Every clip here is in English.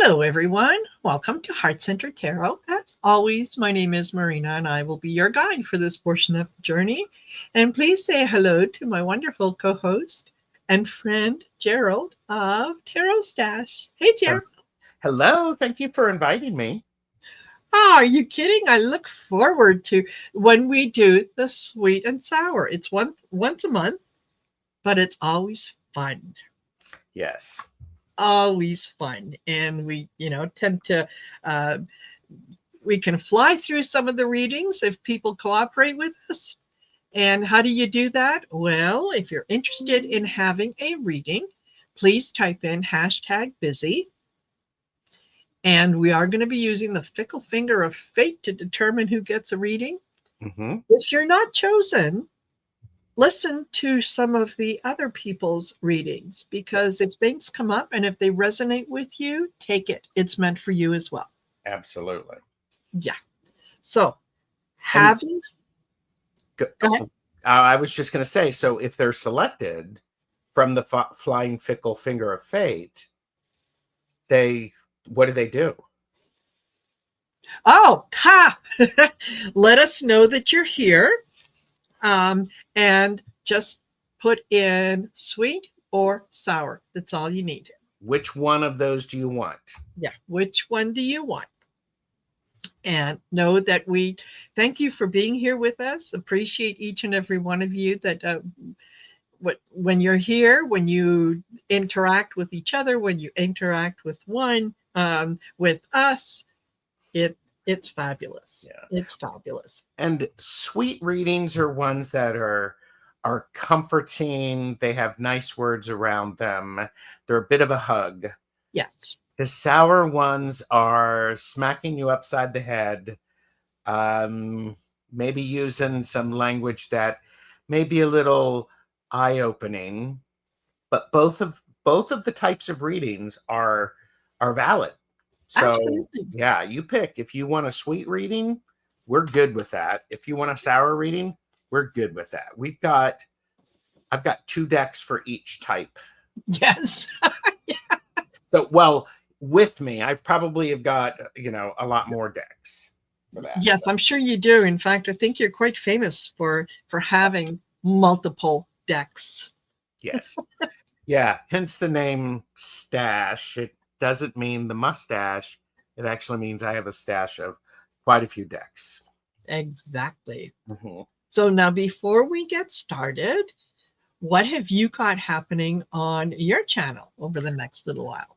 Hello, everyone. Welcome to Heart Center Tarot. As always, my name is Marina, and I will be your guide for this portion of the journey. And please say hello to my wonderful co-host and friend, Gerald of TarotStache. Hey, Gerald. Hello. Thank you for inviting me. Oh, are you kidding? I look forward to when we do the sweet and sour. It's once a month, but it's always fun. Yes. Always fun. And we, tend to we can fly through some of the readings if people cooperate with us. And how do you do that? Well, if you're interested in having a reading, please type in #busy. And we are going to be using the fickle finger of fate to determine who gets a reading. Mm-hmm. If you're not chosen, listen to some of the other people's readings, because if things come up and if they resonate with you, take it. It's meant for you as well. Absolutely. Yeah. So having... Go ahead. I was just going to say, so if they're selected from the flying fickle finger of fate, what do they do? Oh, ha! Let us know that you're here. And just put in sweet or sour. That's all you need. Which one of those do you want? Yeah. Which one do you want? And know that we thank you for being here with us. Appreciate each and every one of you that when you're here, when you interact with each other, when you interact with with us, it's fabulous. Yeah. It's fabulous. And sweet readings are ones that are comforting. They have nice words around them. They're a bit of a hug. Yes. The sour ones are smacking you upside the head, maybe using some language that may be a little eye-opening, but both of the types of readings are valid. So Absolutely. yeah, you pick. If you want a sweet reading, we're good with that. If you want a sour reading, we're good with that. I've got 2 decks for each type. Yes. Yeah. So, well, with me, I've probably have got, a lot more decks for that. Yes, so. I'm sure you do. In fact, I think you're quite famous for having multiple decks. Yes. Yeah. Hence the name Stash. It doesn't mean the mustache. It actually means I have a stash of quite a few decks. Exactly. Mm-hmm. So now, before we get started, what have you got happening on your channel over the next little while?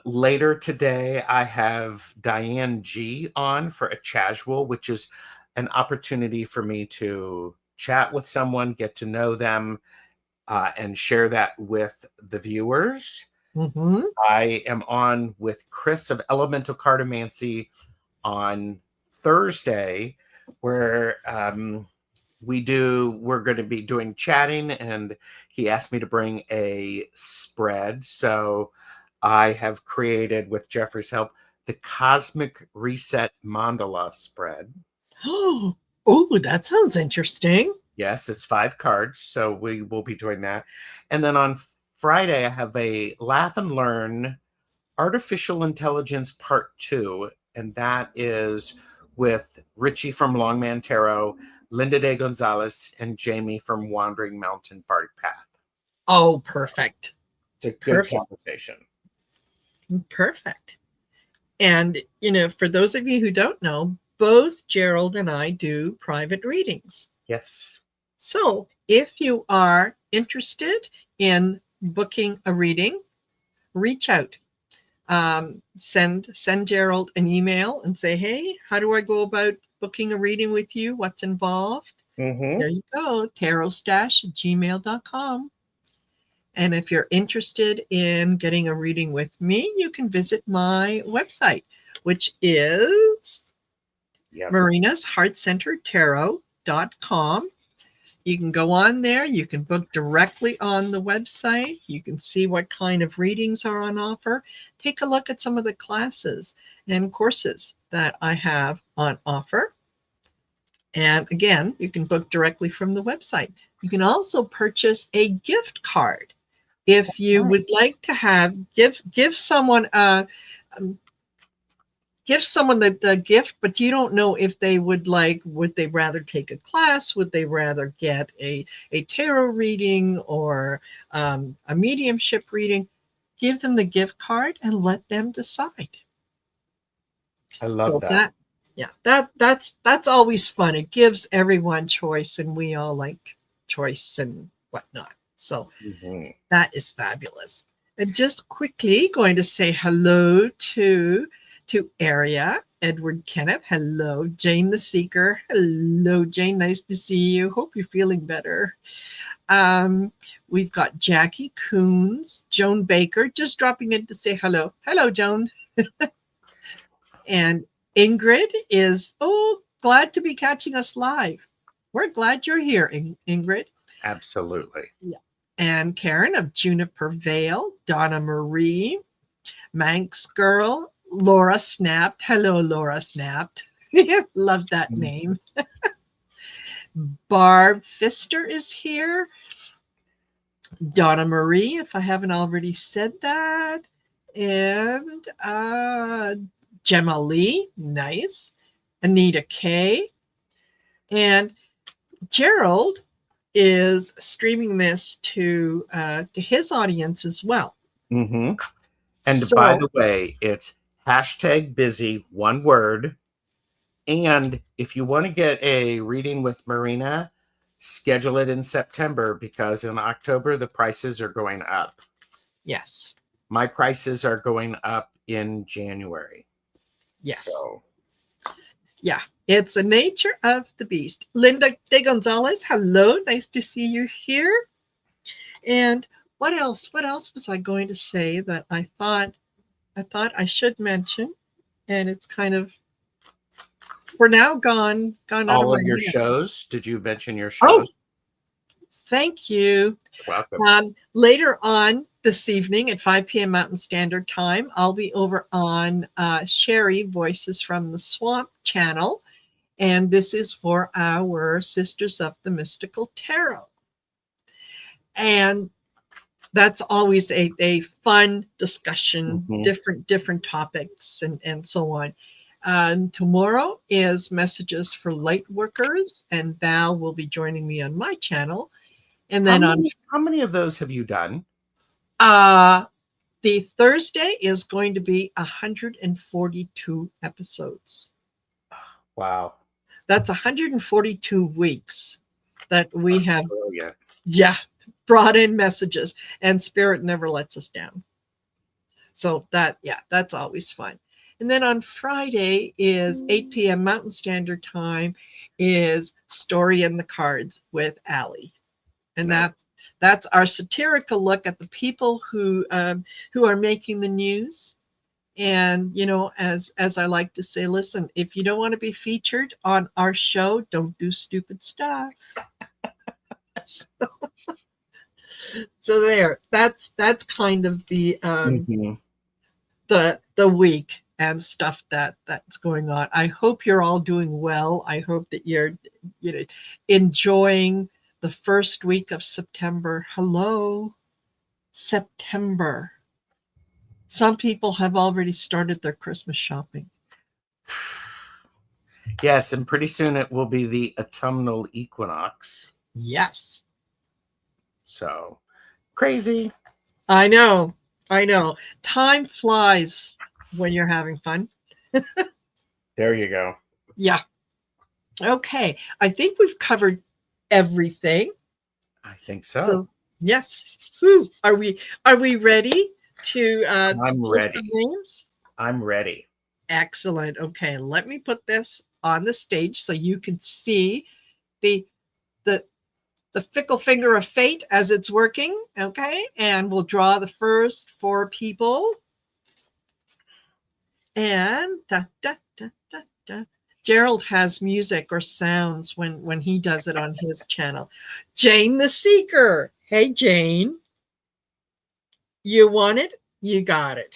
Later today, I have Diane G on for a casual, which is an opportunity for me to chat with someone, get to know them, and share that with the viewers. Mm-hmm. I am on with Chris of Elemental Cartomancy on Thursday, where we're going to be doing chatting, and he asked me to bring a spread. So I have created, with Jeffrey's help, the Cosmic Reset Mandala spread. Oh, that sounds interesting. Yes, it's 5 cards, so we will be doing that. And then on Friday, I have a Laugh and Learn Artificial Intelligence Part 2, and that is with Richie from Longman Tarot, Linda de Gonzalez, and Jamie from Wandering Mountain Bark Path. Oh, perfect. It's a good conversation. Perfect. And, for those of you who don't know, both Gerald and I do private readings. Yes. So if you are interested in booking a reading, reach out. Send Gerald an email and say, hey, how do I go about booking a reading with you? What's involved? Mm-hmm. There you go, tarotstache@gmail.com. And if you're interested in getting a reading with me, you can visit my website, which is marinasheartcentertarot.com. You can go on there. You can book directly on the website. You can see what kind of readings are on offer. Take a look at some of the classes and courses that I have on offer. And again, you can book directly from the website. You can also purchase a gift card if you would like to give someone a give someone the gift, but you don't know if they would they rather take a class? Would they rather get a tarot reading or a mediumship reading? Give them the gift card and let them decide. I love So that. that's always fun. It gives everyone choice, and we all like choice and whatnot. So Mhm. that is fabulous. And just quickly going to say hello to Aria, Edward Kenneth. Hello, Jane the Seeker. Hello, Jane. Nice to see you. Hope you're feeling better. We've got Jackie Coons, Joan Baker, just dropping in to say hello. Hello, Joan. And Ingrid is, glad to be catching us live. We're glad you're here, Ingrid. Absolutely. Yeah. And Karen of Juniper Vale, Donna Marie, Manx Girl, Laura Snapped. Hello, Laura Snapped. Love that name. Barb Pfister is here. Donna Marie, if I haven't already said that. And Gemma Lee, nice. Anita K. And Gerald is streaming this to his audience as well. Mm-hmm. And So, by the way, it's #busy, one word. And if you want to get a reading with Marina, schedule it in September because in October the prices are going up. yes. My prices are going up in January. Yes. So. Yeah, it's the nature of the beast. Linda De Gonzalez, hello. Nice to see you here. And what else? What else was I going to say that I thought I should mention? And it's kind of we're now gone out of All my of your head. shows. Did you mention your Oh, shows? thank you. Welcome. Later on this evening at 5 p.m. Mountain Standard Time, I'll be over on Sherry Voices from the Swamp channel. And this is for our Sisters of the Mystical Tarot. And that's always a fun discussion, Mm-hmm. different topics and so on. Tomorrow is Messages for Light Workers, and Val will be joining me on my channel. And then How many of those have you done? The Thursday is going to be 142 episodes. Wow. That's 142 weeks that we That's have. brilliant. Yeah, brought in messages, and Spirit never lets us down. So that's always fun. And then on Friday is 8 p.m. Mountain Standard Time is Story in the Cards with Allie. And Nice. that's our satirical look at the people who are making the news. And as I like to say, listen, if you don't want to be featured on our show, don't do stupid stuff. So there, that's kind of the the week and stuff that's going on. I hope you're all doing well. I hope that you're enjoying the first week of September. Hello, September. Some people have already started their Christmas shopping. Yes, and pretty soon it will be the autumnal equinox. Yes. So crazy. I know. Time flies when you're having fun. There you go. Yeah. Okay. I think we've covered everything. I think so. So yes. Whew. Are we ready to I'm pull ready. some names? I'm ready. Excellent. Okay, let me put this on the stage so you can see the fickle finger of fate as it's working. Okay, and we'll draw the first 4 people. And Gerald has music or sounds when he does it on his channel. Jane the Seeker. Hey, Jane. You want it? You got it.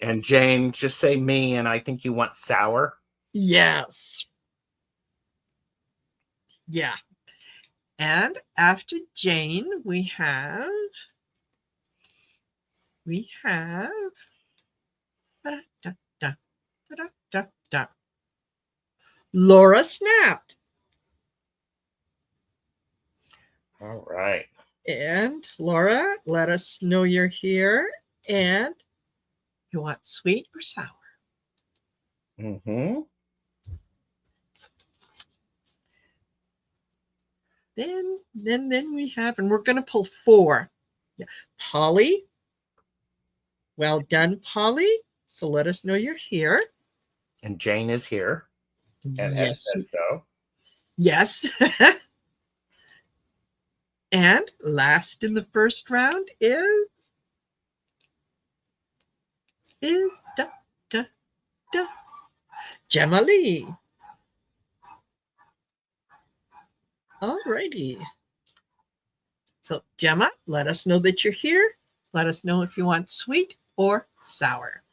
And Jane, just say me, and I think you want sour. Yes. Yeah. And after Jane, we have Da, da, da, da, da, da. Laura snapped. All right. And Laura, let us know you're here. And you want sweet or sour? Mm-hmm. Then we have, and we're going to pull 4. Yeah. Polly. Well done, Polly. So let us know you're here. And Jane is here. And has Yes. said so. Yes. And last in the first round is da, da, da, Gemma Lee. All righty. So Gemma, let us know that you're here. Let us know if you want sweet or sour.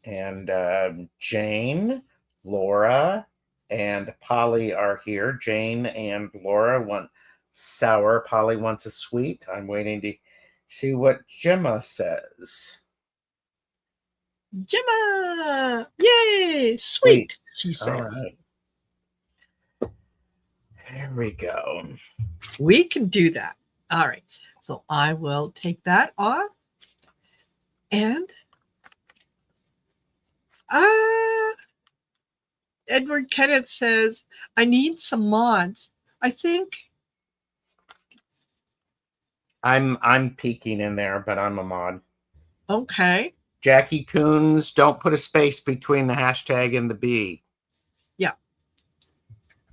And Jane, Laura, and Polly are here. Jane and Laura want sour. Polly wants a sweet. I'm waiting to see what Gemma says. Gemma, yay, Sweet. sweet, she says. All right. There we go. We can do that. All right. So I will take that off. And Edward Kenneth says, I need some mods. I think I'm peeking in there, but I'm a mod. okay. Jackie Coons, don't put a space between the hashtag and the B. Yeah.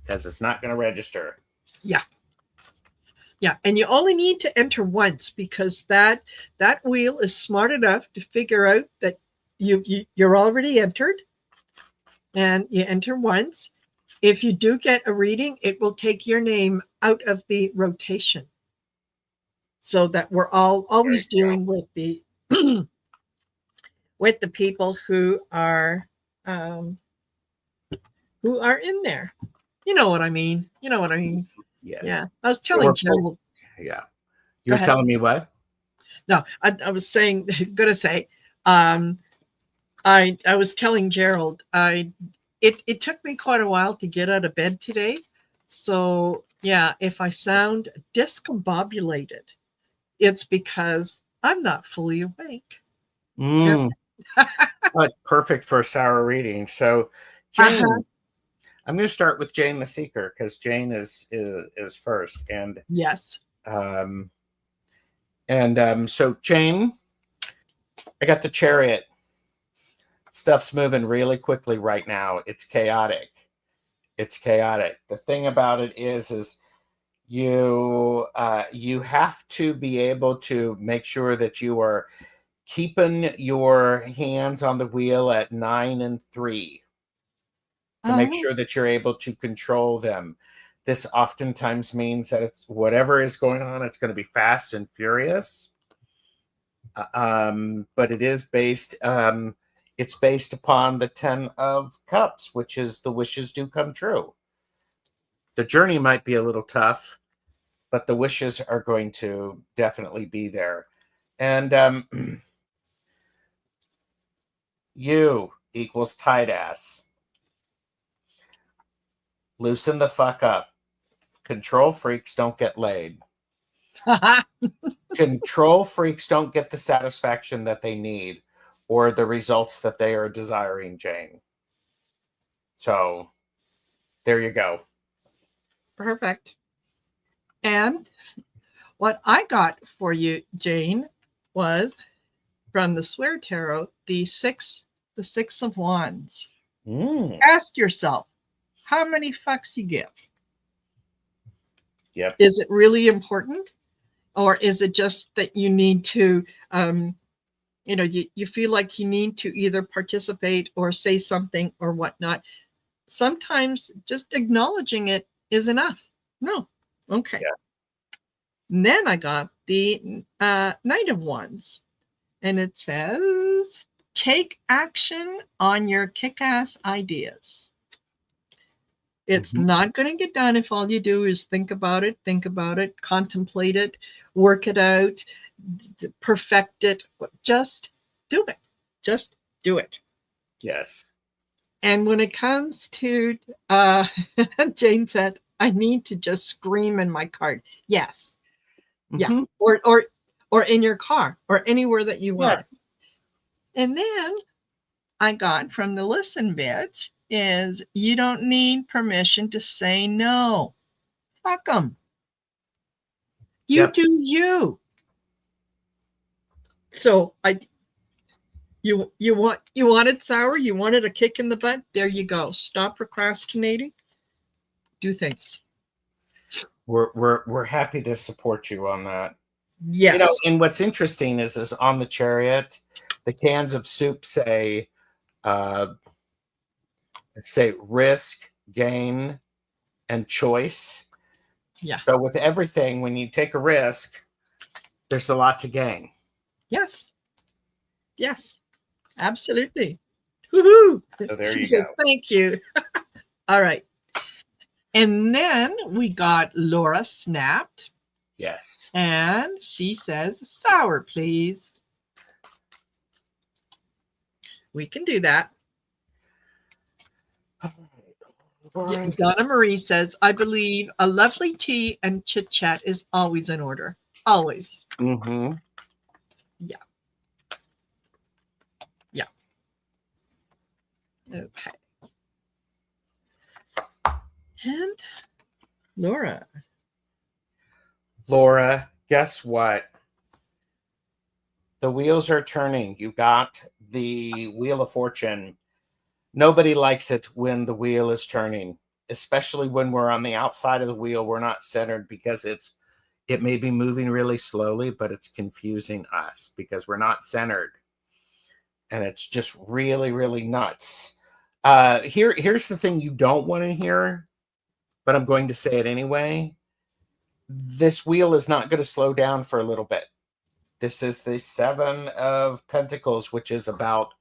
Because it's not going to register. Yeah. Yeah, and you only need to enter once because that wheel is smart enough to figure out that you're already entered, and you enter once. If you do get a reading, it will take your name out of the rotation, so that we're always dealing with the with the people who are in there. You know what I mean? Yes. Yeah, I was telling Gerald. Yeah. You're telling me what? No, I was saying, gonna say, I was telling Gerald, it took me quite a while to get out of bed today. So yeah, if I sound discombobulated, it's because I'm not fully awake. Oh, it's perfect for a sour reading. So Jane, I'm going to start with Jane the Seeker because Jane is first. And yes. So Jane, I got the Chariot. Stuff's moving really quickly right now. It's chaotic. The thing about it is you have to be able to make sure that you are keeping your hands on the wheel at 9 and 3 to make sure that you're able to control them. This oftentimes means that it's whatever is going on, it's going to be fast and furious. But it is based, it's based upon the 10 of Cups, which is the wishes do come true. The journey might be a little tough, but the wishes are going to definitely be there. And you equals tight ass. Loosen the fuck up. Control freaks don't get laid. Control freaks don't get the satisfaction that they need or the results that they are desiring, Jane. So there you go. Perfect. And what I got for you, Jane, was from the Swear Tarot, the Six of Wands. Ask yourself, how many fucks you give? Yep. Is it really important? Or is it just that you need to, you feel like you need to either participate or say something or whatnot? Sometimes just acknowledging it is enough. No. Okay. Yeah. And then I got the Knight of Wands. And it says, take action on your kick-ass ideas. It's not going to get done if all you do is think about it, contemplate it, work it out, perfect it. Just do it. Just do it. Yes. And when it comes to Jane said, I need to just scream in my card. Yes. Yeah. Mm-hmm. Or in your car or anywhere that you want. Yes. And then I got from the listen bit is you don't need permission to say no. Fuck them. You Yep. do you. So you wanted sour, you wanted a kick in the butt. There you go. Stop procrastinating. Do things. We're happy to support you on that. Yes. And what's interesting is on the chariot, the cans of soup say risk, gain, and choice. Yeah. So with everything, when you take a risk, there's a lot to gain. Yes. Yes. Absolutely. Woohoo. So there She you says, go. thank you. All right. And then we got Laura snapped. Yes. And she says, sour, please. We can do that. Donna Marie says, I believe a lovely tea and chit chat is always in order. Always. Mm-hmm. Yeah. Yeah. Okay. And Laura, guess what? The wheels are turning. You got the Wheel of Fortune. Nobody likes it when the wheel is turning, especially when we're on the outside of the wheel. We're not centered because it may be moving really slowly, but it's confusing us because we're not centered. And it's just really, really nuts. Here's the thing you don't want to hear, but I'm going to say it anyway. This wheel is not going to slow down for a little bit. This is the Seven of Pentacles, which is about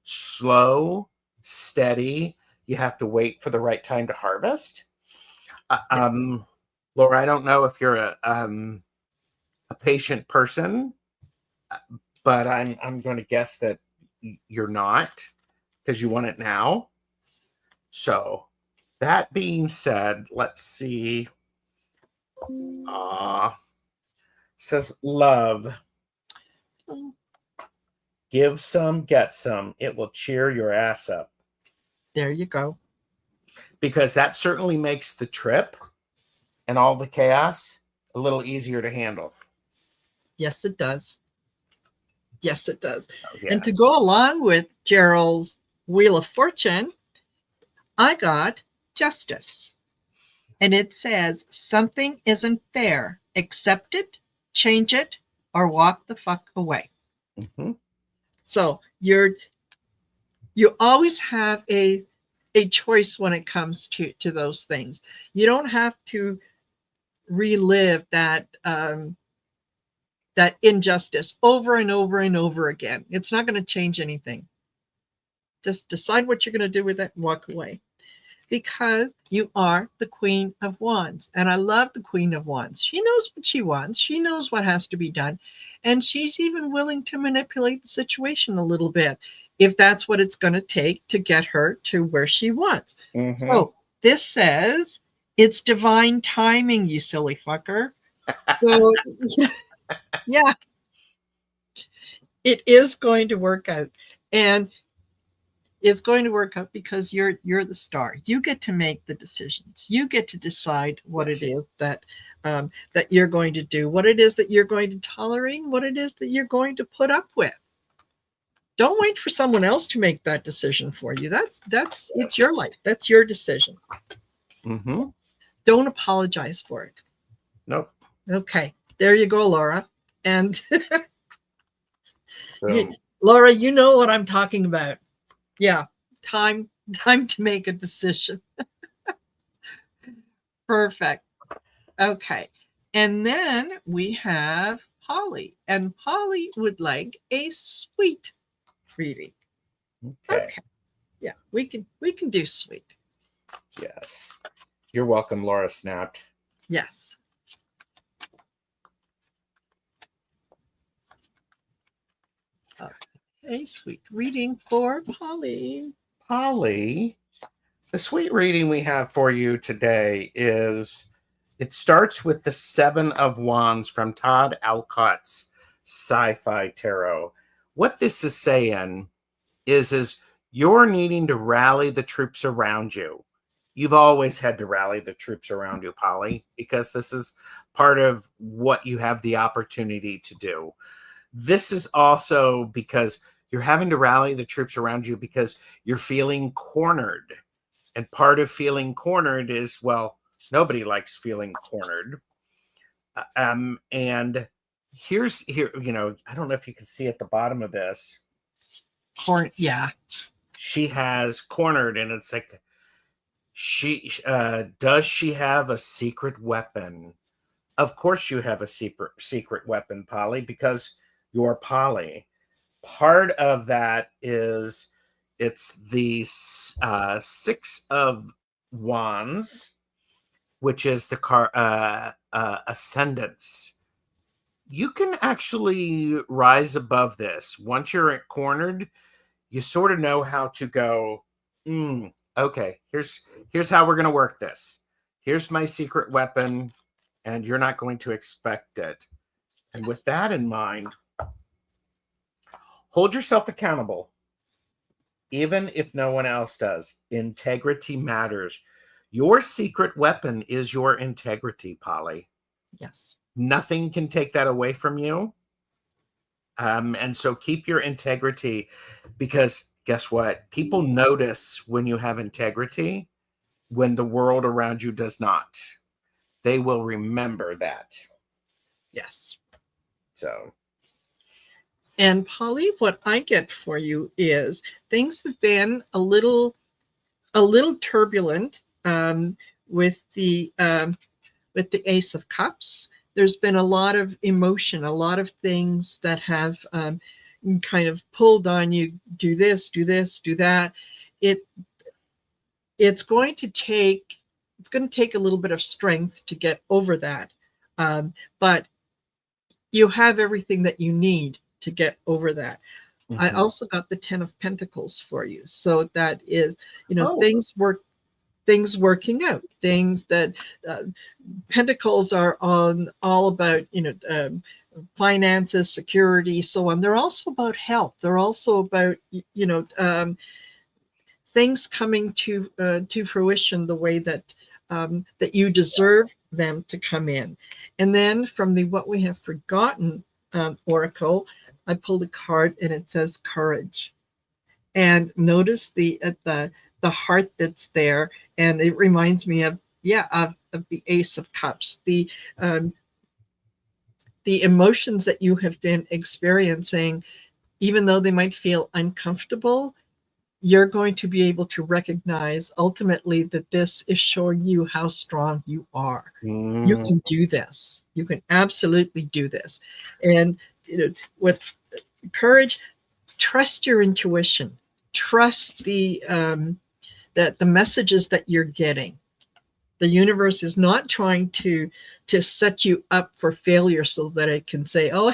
slow, steady. You have to wait for the right time to harvest. Laura, I don't know if you're a patient person, but I'm going to guess that you're not because you want it now. So that being said, let's see. Says love. Give some, get some. It will cheer your ass up. there you go. Because that certainly makes the trip and all the chaos a little easier to handle. Yes, it does. Yes, it does. Oh, yeah. And to go along with Gerald's Wheel of Fortune, I got justice. And it says something isn't fair. Accept it, change it, or walk the fuck away. Mm-hmm. So you always have a choice when it comes to those things. You don't have to relive that that injustice over and over and over again. It's not going to change anything. Just decide what you're going to do with it and walk away. Because you are the Queen of Wands. And I love the Queen of Wands. She knows what she wants. She knows what has to be done. And she's even willing to manipulate the situation a little bit if that's what it's going to take to get her to where she wants. Mm-hmm. So this says it's divine timing, you silly fucker. So yeah, it is going to work out. And it's going to work out because you're the star. You get to make the decisions. You get to decide what Yes. it is that that you're going to do, what it is that you're going to tolerate, what it is that you're going to put up with. Don't wait for someone else to make that decision for you. That's it's your life. That's your decision. Mm-hmm. Don't apologize for it. Nope. Okay, there you go, Laura. And Boom. Laura, you know what I'm talking about. Yeah, time to make a decision. Perfect. Okay. And then we have Polly, and Polly would like a sweet reading. Okay. Yeah, we can do sweet. Yes. You're welcome, Laura snapped. Yes. Okay. A sweet reading for Polly. Polly, the sweet reading we have for you today is, it starts with the Seven of Wands from Todd Alcott's Sci-Fi Tarot. What this is saying is you're needing to rally the troops around you. You've always had to rally the troops around you, Polly, because this is part of what you have the opportunity to do. This is also because you're having to rally the troops around you because you're feeling cornered. And part of feeling cornered is, well, nobody likes feeling cornered. And here, I don't know if you can see at the bottom of this. Yeah. She has cornered, and it's like, does she have a secret weapon? Of course you have a secret weapon, Polly, because you're Polly. Part of that is, it's the Six of Wands, which is the ascendance. You can actually rise above this. Once you're cornered, you sort of know how to go, okay, here's how we're going to work this. Here's my secret weapon, and you're not going to expect it. And with that in mind, hold yourself accountable, even if no one else does. Integrity matters. Your secret weapon is your integrity, Polly. Yes. Nothing can take that away from you. And so keep your integrity, because guess what? People notice when you have integrity, when the world around you does not. They will remember that. Yes. So. And Polly, what I get for you is things have been a little turbulent with the Ace of Cups. There's been a lot of emotion, a lot of things that have kind of pulled on you. Do this, do that. It's going to take a little bit of strength to get over that, but you have everything that you need to get over that. Mm-hmm. I also got the 10 of Pentacles for you, so that is, things working out, things that Pentacles are all about, finances, security, so on. They're also about health. They're also about, things coming to fruition the way that that you deserve them to come in. And then from the What We Have Forgotten Oracle, I pulled a card and it says courage. And notice the heart that's there, and it reminds me of the Ace of Cups, the emotions that you have been experiencing. Even though they might feel uncomfortable, you're going to be able to recognize ultimately that this is showing you how strong you are. You can do this. You can absolutely do this. And with courage, trust your intuition. Trust the messages that you're getting. The universe is not trying to set you up for failure so that it can say, "Oh,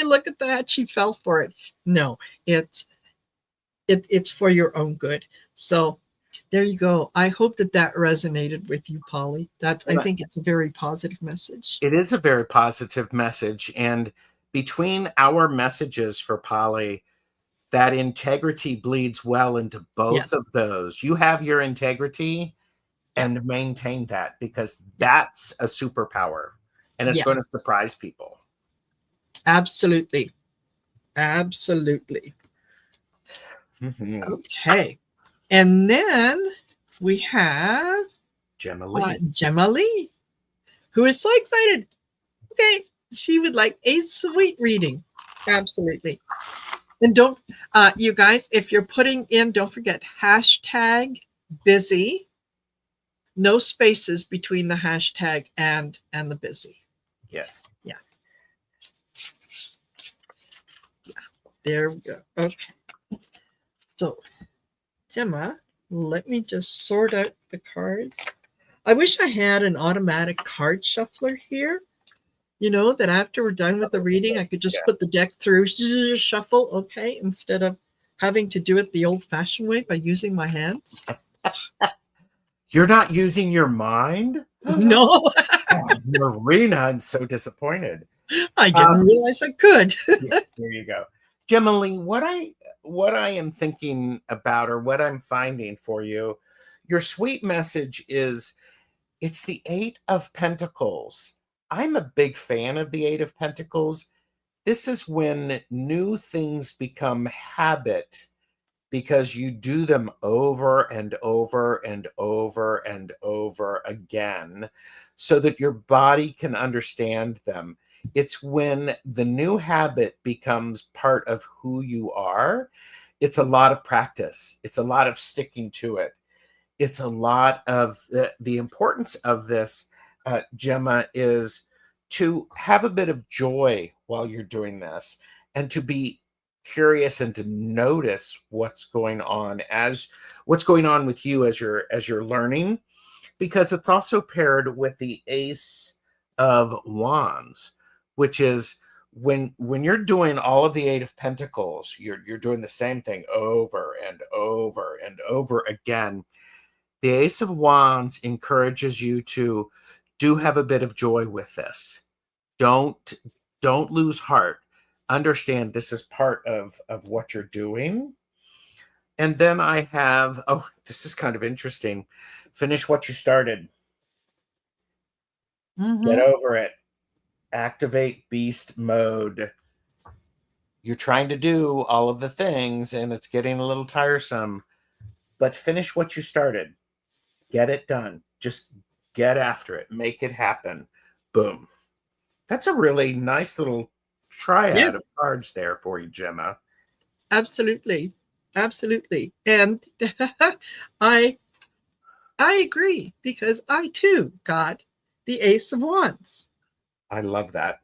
look at that, she fell for it." No, it's for your own good. So there you go. I hope that resonated with you, Polly. I think it's a very positive message. It is a very positive message. And between our messages for Polly, that integrity bleeds well into both of those. You have your integrity and maintain that, because that's a superpower, and it's going to surprise people. Absolutely. Absolutely. Mm-hmm. Okay. And then we have Gemma Lee. Gemma Lee, who is so excited. Okay. She would like a sweet reading. Absolutely. And don't, you guys, if you're putting in, don't forget #busy. No spaces between the hashtag and the busy. Yes. Yeah. There we go. Okay. So, Gemma, let me just sort out the cards. I wish I had an automatic card shuffler here. You know, that after we're done with the reading, I could just Yeah. put the deck through, shuffle, okay, instead of having to do it the old-fashioned way by using my hands. You're not using your mind? No, Oh, Marina, I'm so disappointed. I didn't realize I could. Yeah, there you go. Gemma, what I am thinking about, or what I'm finding for you, your sweet message is, it's the Eight of Pentacles. I'm a big fan of the Eight of Pentacles. This is when new things become habit because you do them over and over and over and over again so that your body can understand them. It's when the new habit becomes part of who you are. It's a lot of practice. It's a lot of sticking to it. It's a lot of the importance of this, Gemma, is to have a bit of joy while you're doing this, and to be curious and to notice what's going on with you as you're learning, because it's also paired with the Ace of Wands, which is when you're doing all of the Eight of Pentacles, you're doing the same thing over and over and over again. The Ace of Wands encourages you to do have a bit of joy with this. Don't don't lose heart. Understand this is part of what you're doing. And then I have, oh, this is kind of interesting. Finish what you started. Get Mhm. over it. Activate beast mode. You're trying to do all of the things and it's getting a little tiresome, but finish what you started. Get it done. Just get after it. Make it happen. Boom. That's a really nice little triad Yes, of cards there for you, Gemma. absolutely. Absolutely. And I I agree because I too got the Ace of Wands. I love that.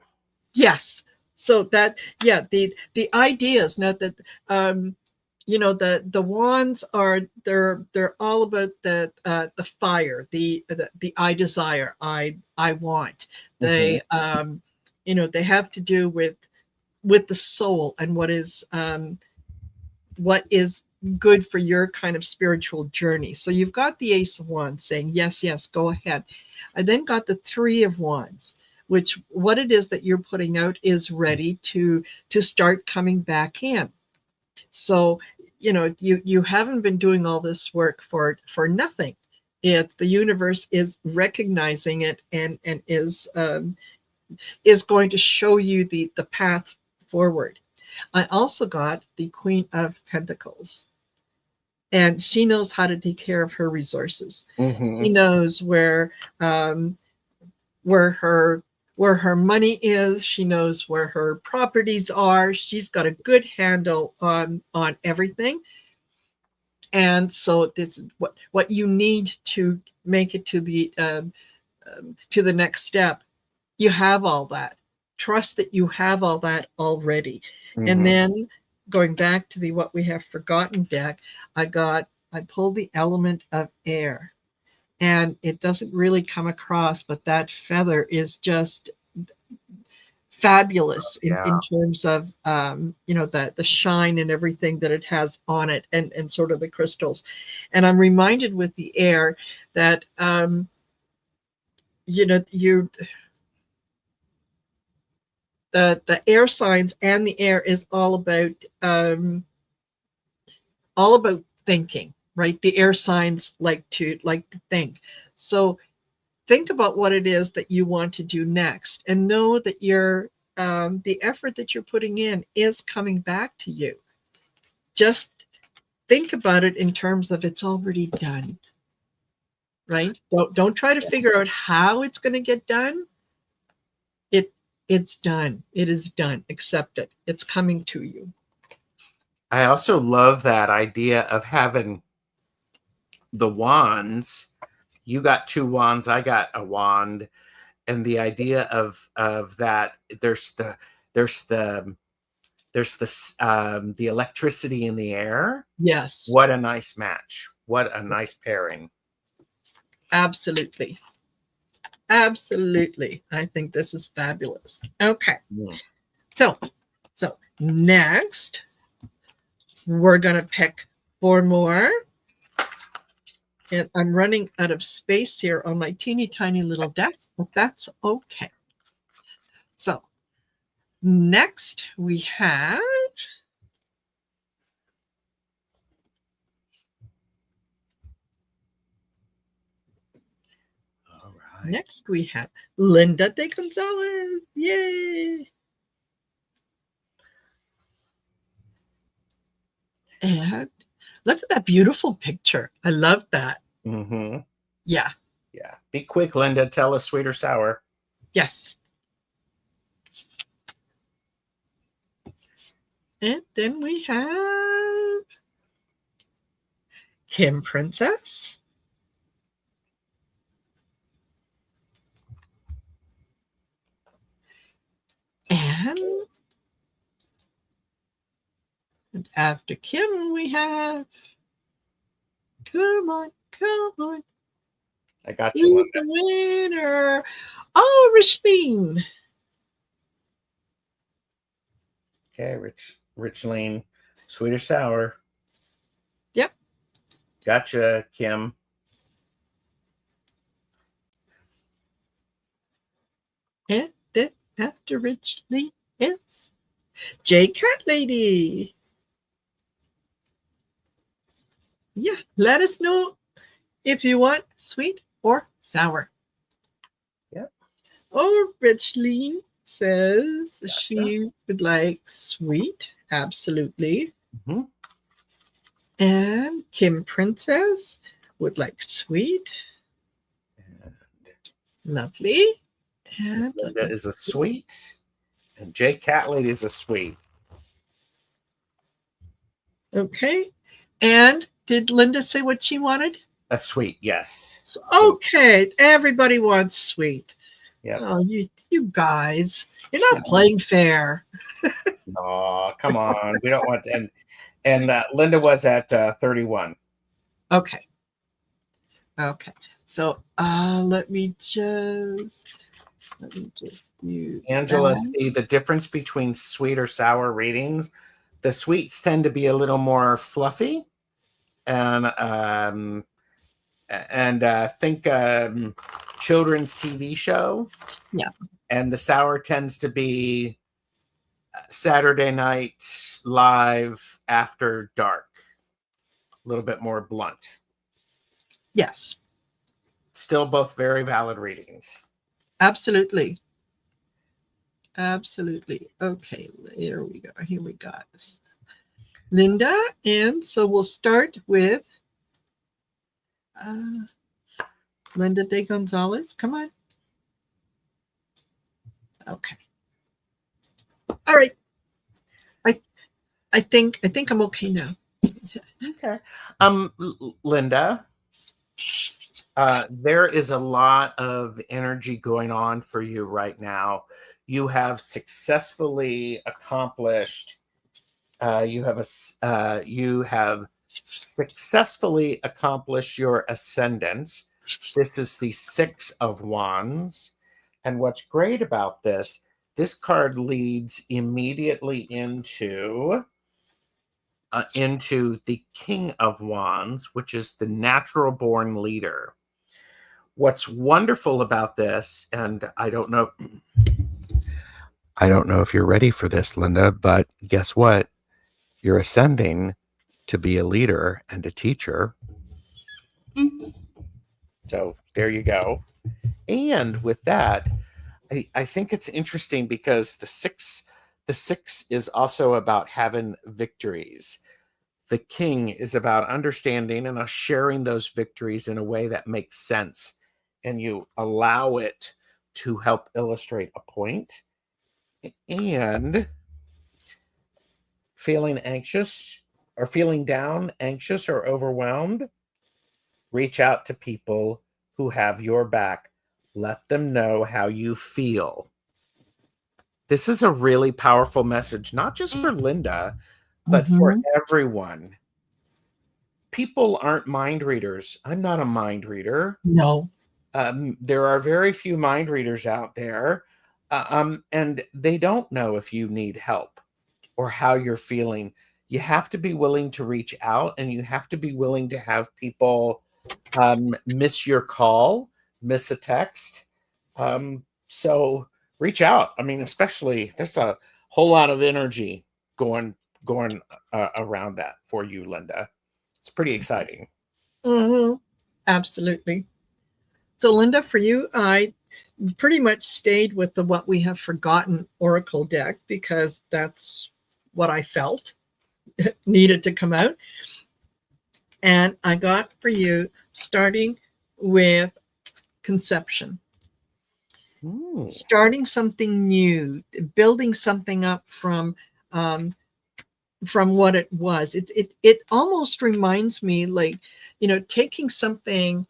Yes. So that, yeah, the ideas now that the wands are, they're all about the fire, the I desire, I want. Mhm. They they have to do with the soul and what is good for your kind of spiritual journey. So you've got the Ace of Wands saying, yes, yes, go ahead. I then got the Three of Wands, which what it is that you're putting out is ready to start coming back in. So, you haven't been doing all this work for nothing. The universe is recognizing it and is going to show you the path forward. I also got the Queen of Pentacles, and she knows how to take care of her resources. She Mhm. knows um, where her where her money is. She knows where her properties are. She's got a good handle on everything. And so this is what you need to make it to the next step. You have all that. Trust that you have all that already. And Mhm. then going back to the what we have forgotten deck, I pulled the element of air. And it doesn't really come across, but that feather is just fabulous in Yeah. terms of the shine and everything that it has on it, and sort of the crystals. And I'm reminded with the air that you the air signs, and the air is all about thinking, right? The air signs like to think. So think about what it is that you want to do next, and know that the effort that you're putting in is coming back to you. Just think about it in terms of it's already done, right? Don't try to figure out how it's going to get done. it it's done. It is done. Accept it. It's coming to you. I also love that idea of having the wands. You got two wands, I got a wand, and the idea of that, there's the the electricity in the air. Yes, What a nice match. What a nice pairing. absolutely. Absolutely. I think this is fabulous. Okay. Mm. So next, we're going to pick 4 more. And I'm running out of space here on my teeny tiny little desk, but that's okay. So next we have All right. next we have Linda de Gonzalez. Yay! And look at that beautiful picture. I love that. Mm-hmm. Yeah. Yeah. Be quick, Linda. Tell us sweet or sour. Yes. And then we have Kim Princess. And after Kim, we have, come on. I got you, Who's Linda. the winner? Oh, Richleen. Okay, Richleen. Sweet or sour? Yep. Gotcha, Kim. And then after Richleen is J Cat Lady. Yeah, let us know if you want sweet or sour. Yep. Oh, Richleen says Gotcha. she would like sweet. Absolutely. Mm-hmm. And Kim Princess would like sweet. And Lovely. And Linda is a sweet. And J Cat Lady is a sweet. okay. And did Linda say what she wanted? A sweet, yes. Okay. Everybody wants sweet. Yeah. Oh, you guys. You're not playing fair. Oh, come on. We don't want to. And Linda was at 31. Okay. So let me just use Angela, that. see the difference between sweet or sour readings. The sweets tend to be a little more fluffy, and think children's TV show. Yeah. And the sour tends to be Saturday nights live after dark. A little bit more blunt. Yes. Still both very valid readings. Absolutely. Okay, here we go. Linda, and so we'll start with Linda de Gonzalez. Come on. Okay. All right. I think I'm okay now. Okay. Linda, there is a lot of energy going on for you right now. You have successfully accomplished. You have successfully accomplished your ascendance. This is the 6 of Wands, and what's great about this card leads immediately into the King of Wands, which is the natural born leader. What's wonderful about this, and I don't know if you're ready for this, Linda, but guess what? You're ascending to be a leader and a teacher. So there you go. And with that, I think it's interesting because the six is also about having victories. The King is about understanding and sharing those victories in a way that makes sense, and you allow it to help illustrate a point. And feeling anxious or feeling down, anxious, or overwhelmed, reach out to people who have your back. Let them know how you feel. This is a really powerful message, not just for Linda, but for everyone. People aren't mind readers. I'm not a mind reader. No. There are very few mind readers out there, and they don't know if you need help or how you're feeling. You have to be willing to reach out, and you have to be willing to have people miss your call, miss a text. So reach out. I mean, especially there's a whole lot of energy going around that for you, Linda. It's pretty exciting. Hmm. Absolutely. So, Linda, for you, I pretty much stayed with the What We Have Forgotten Oracle deck because that's what I felt needed to come out. And I got for you starting with conception, Ooh. starting something new, building something up um, from what it was. It almost reminds me like, taking something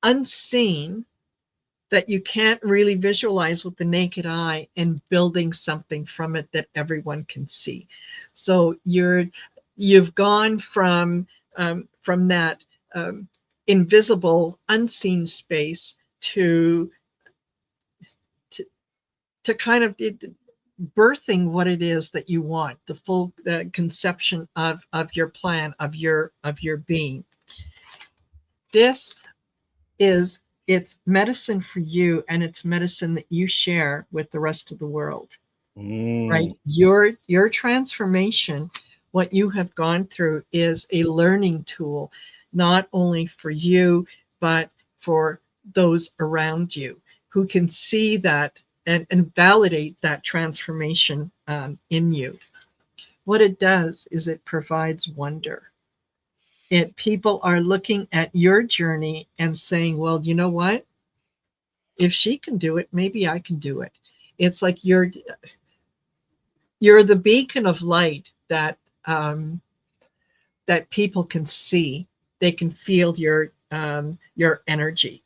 unseen that you can't really visualize with the naked eye and building something from it that everyone can see. So you've gone from that invisible, unseen space to to kind of birthing what it is that you want, the full conception of your plan, of your being. This is it's medicine for you, and it's medicine that you share with the rest of the world, right? Mm. Your transformation, what you have gone through, is a learning tool, not only for you but for those around you who can see that and validate that transformation in you. What it does is it provides wonder. People are looking at your journey and saying, well, you know what, if she can do it, maybe I can do it. It's like you're the beacon of light that people can see. They can feel your energy.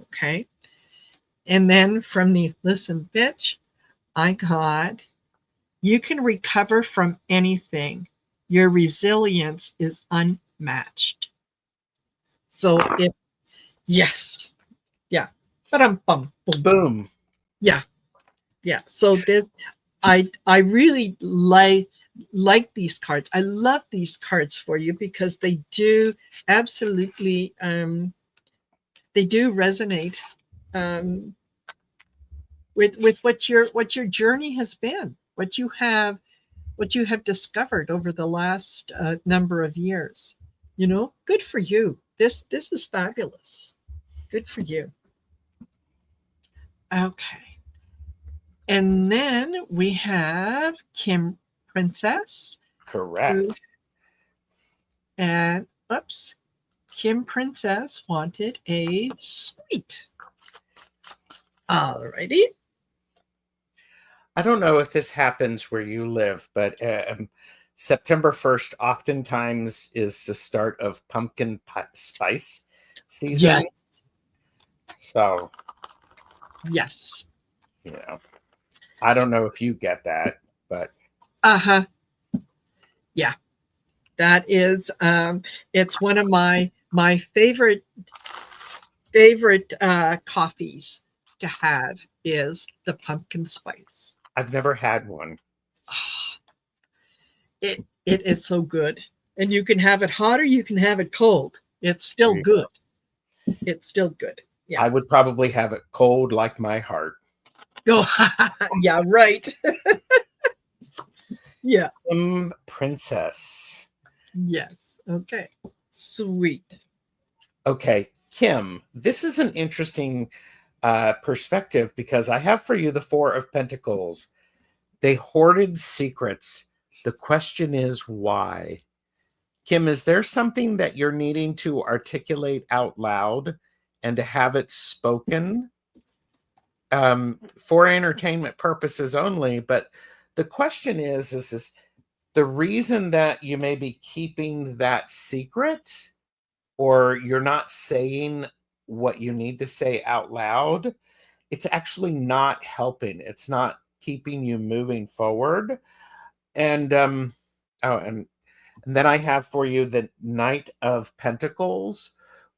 Okay. And then from the listen, bitch, I got, you can recover from anything. Your resilience is unmatched. So it, yes, yeah, but bum boom, Boom. yeah, yeah. So this, I really like these cards. I love these cards for you because they do absolutely they do resonate um, with what your journey has been, what you have discovered over the last number of years. Good for you. This is fabulous. Good for you. Okay. And then we have Kim Princess, who, Correct. and oops, Kim Princess wanted a sweet. Alrighty. I don't know if this happens where you live, but September 1st oftentimes is the start of pumpkin spice Yes. season. So, Yes. you know, I don't know if you get that, but Uh-huh. Yeah. That is it's one of my favorite coffees to have is the pumpkin spice. I've never had one. Oh, it is so good. And you can have it hot or you can have it cold. It's There still you good. go. It's still good. Yeah. I would probably have it cold like my heart. Go. Yeah, right. Yeah. Princess. Yes. Okay. Sweet. Okay, Kim, this is an interesting perspective because I have for you the Four of Pentacles. They hoarded secrets. The question is why? Kim, is there something that you're needing to articulate out loud and to have it spoken for entertainment purposes only? But the question is the reason that you may be keeping that secret or you're not saying what you need to say out loud, it's actually not helping. It's not keeping you moving forward. And oh, and then I have for you the Knight of Pentacles,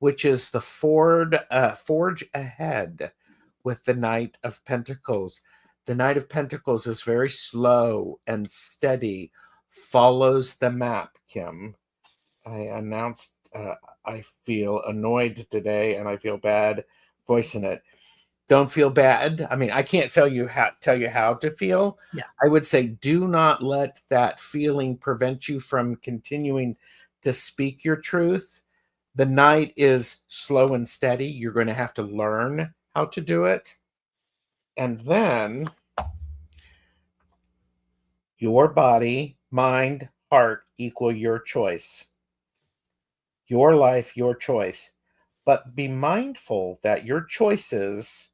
which is the forge ahead with the Knight of Pentacles. The Knight of Pentacles is very slow and steady, follows the map, Kim. I announced I feel annoyed today, and I feel bad voicing it. Don't feel bad. I mean, I can't tell you how to feel. Yeah. I would say do not let that feeling prevent you from continuing to speak your truth. The Knight is slow and steady. You're going to have to learn how to do it. And then your body, mind, heart equal your choice. Your life, your choice. But be mindful that your choices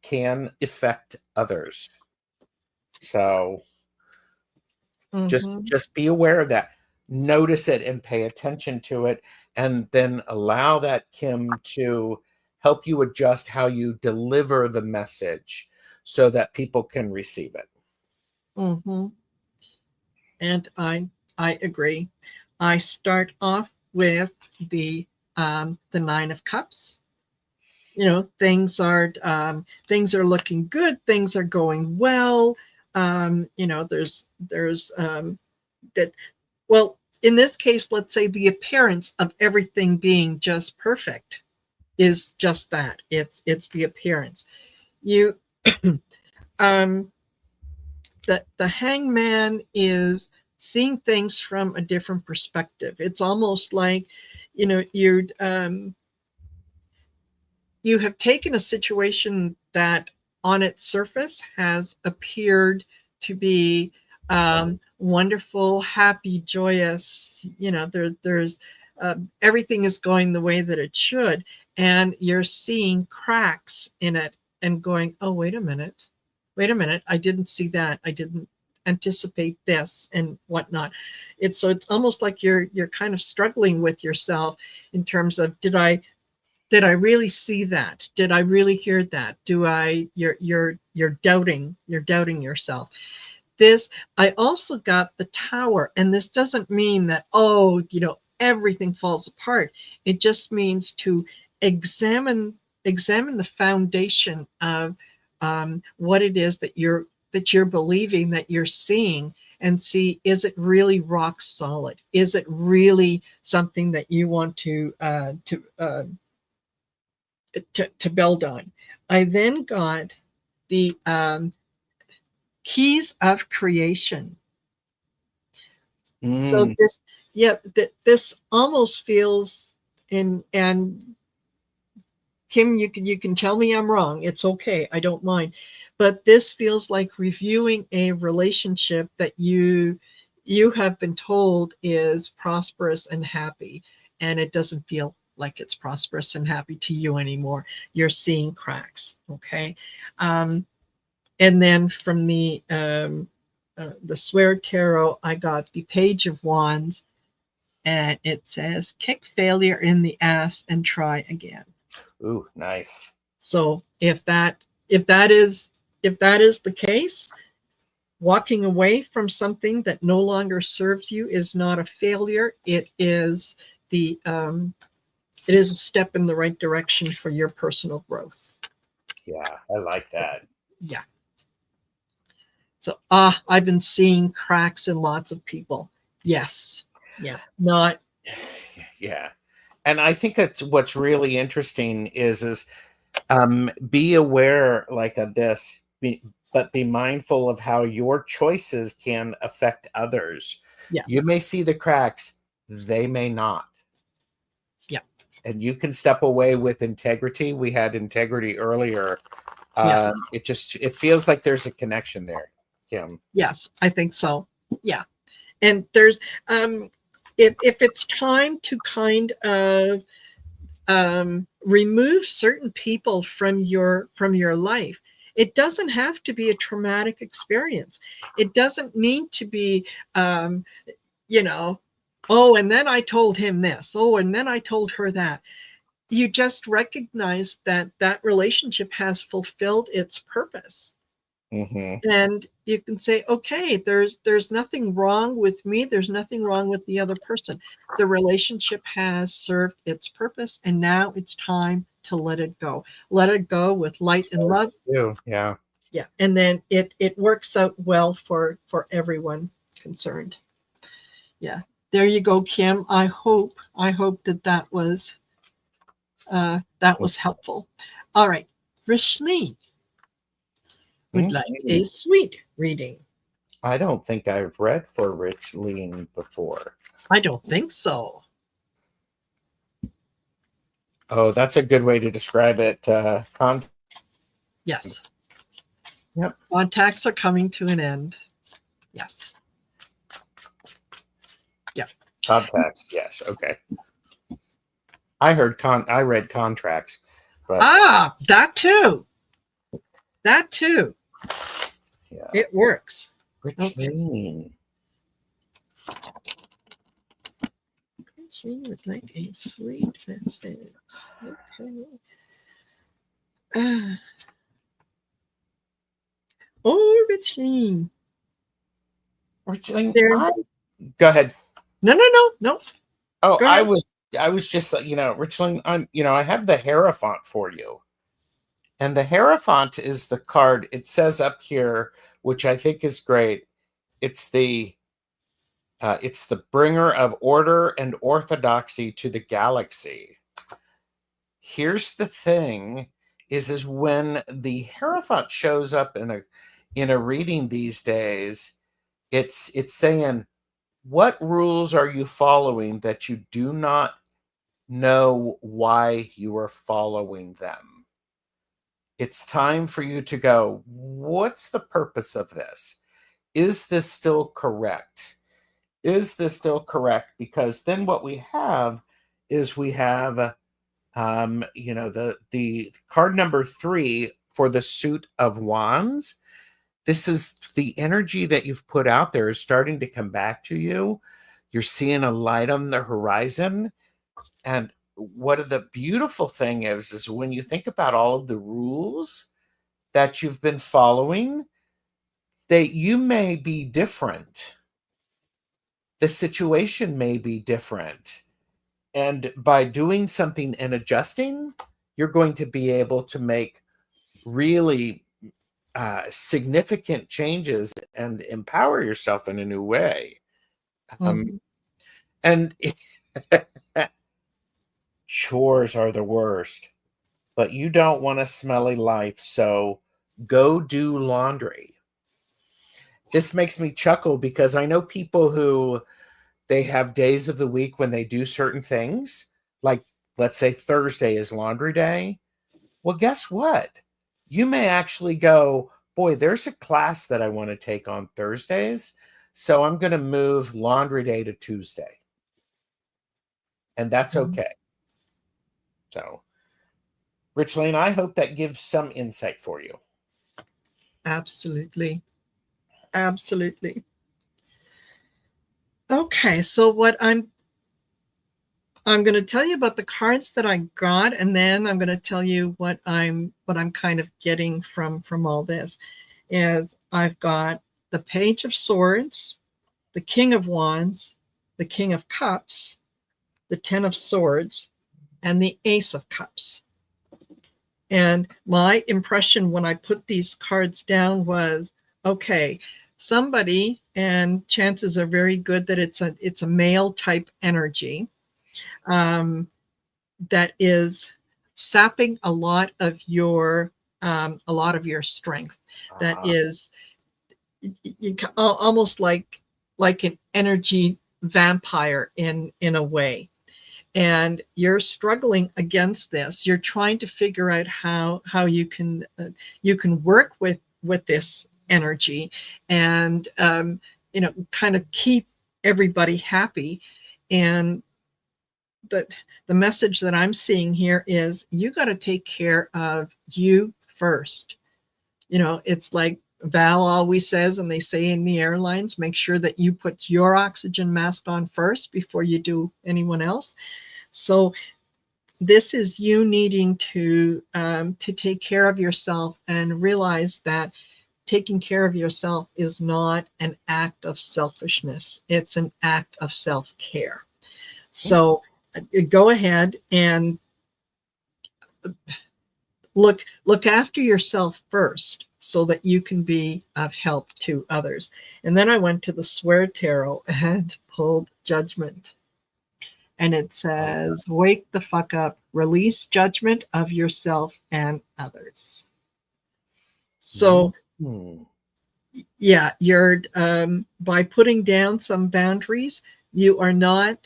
can affect others. So just be aware of that. Notice it and pay attention to it, and then allow that, Kim, to help you adjust how you deliver the message so that people can receive it. And I agree. I start off with the 9 of Cups. You know, things are looking good. Things are going well. You know, there's that. Well, in this case, let's say the appearance of everything being just perfect is just that. It's the appearance. You, the Hangman is seeing things from a different perspective. It's almost like, you know, you have taken a situation that on its surface has appeared to be wonderful, happy, joyous. You know, there's everything is going the way that it should, and you're seeing cracks in it and going, oh, wait a minute, I didn't see that. I didn't anticipate this and whatnot. It's almost like you're kind of struggling with yourself in terms of, did I really see that? Did I really hear that? You're doubting yourself. This, I also got the Tower, and this doesn't mean that, oh, you know, everything falls apart. It just means to examine the foundation of what it is that you're believing, that you're seeing, and see, is it really rock solid? Is it really something that you want to build on? I then got the keys of creation. So this, this almost feels, and Kim, you can tell me I'm wrong. It's okay. I don't mind. But this feels like reviewing a relationship that you have been told is prosperous and happy, and it doesn't feel like it's prosperous and happy to you anymore. You're seeing cracks. Okay. And then from the Swear Tarot, I got the Page of Wands, and it says, kick failure in the ass and try again. Ooh, nice. So if that is the case, walking away from something that no longer serves you is not a failure. It is a step in the right direction for your personal growth. Yeah, I like that. Yeah. So I've been seeing cracks in lots of people. Yes. Yeah. Not. Yeah. And I think that's what's really interesting is be aware like of this, but be mindful of how your choices can affect others. Yes. You may see the cracks, they may not. Yeah. And you can step away with integrity. We had integrity earlier. Yes. It feels like there's a connection there, Kim. Yes, I think so. Yeah. And there's if it's time to kind of remove certain people from your life, it doesn't have to be a traumatic experience. It doesn't need to be you know, oh, and then I told him this, oh, and then I told her that. You just recognize that relationship has fulfilled its purpose. And you can say, okay, there's nothing wrong with me. There's nothing wrong with the other person. The relationship has served its purpose, and now it's time to let it go. Let it go with light and love. Yeah. Yeah, and then it works out well for everyone concerned. Yeah, there you go, Kim. I hope that was helpful. All right, Rishleen would like a sweet reading. I don't think I've read for Rich Lean before. I don't think so. Oh, that's a good way to describe it. Yes. Yep. Contacts are coming to an end. Yes. Yeah. Contacts. Yes. Okay. I read contracts, but that too. That too. Yeah. It works. Rich Okay. Lean. She would like a sweet message. Okay. Oh, Richie. Rich Lean. There. Go ahead. No. Oh, Go ahead. I was just, Rich Lean, I have the Hierophant for you. And the Hierophant is the card. It says up here, which I think is great. It's the bringer of order and orthodoxy to the galaxy. Here's the thing: is when the Hierophant shows up in a reading these days, it's saying, what rules are you following that you do not know why you are following them? It's time for you to go, what's the purpose of this? Is this still correct? Is this still correct? Because then what we have is we have, the card number 3 for the Suit of Wands. This is the energy that you've put out there is starting to come back to you. You're seeing a light on the horizon. And what the beautiful thing is when you think about all of the rules that you've been following, that you may be different. The situation may be different. And by doing something and adjusting, you're going to be able to make really significant changes and empower yourself in a new way. And chores are the worst, but you don't want a smelly life, so go do laundry. This makes me chuckle because I know people who they have days of the week when they do certain things, like let's say Thursday is laundry day. Well, guess what? You may actually go, boy, there's a class that I want to take on Thursdays, so I'm going to move laundry day to Tuesday. And that's okay. So, Rich Lane, I hope that gives some insight for you. Absolutely. Absolutely. Okay, so what I'm going to tell you about the cards that I got, and then I'm going to tell you what I'm kind of getting from all this. Is I've got the Page of Swords, the King of Wands, the King of Cups, the Ten of Swords, and the Ace of Cups. And my impression when I put these cards down was, okay, somebody, and chances are very good that it's a male type energy, that is sapping a lot of your strength. That is almost like an energy vampire in a way. And you're struggling against this. You're trying to figure out how you can work with this energy and kind of keep everybody happy. And but the message that I'm seeing here is you got to take care of you first. It's like Val always says, and they say in the airlines, make sure that you put your oxygen mask on first before you do anyone else. So this is you needing to take care of yourself and realize that taking care of yourself is not an act of selfishness. It's an act of self-care. So go ahead and look after yourself first so that you can be of help to others. And then I went to the Swear Tarot and pulled Judgment. And it says, wake the fuck up, release judgment of yourself and others. So, yeah, you're by putting down some boundaries, you're not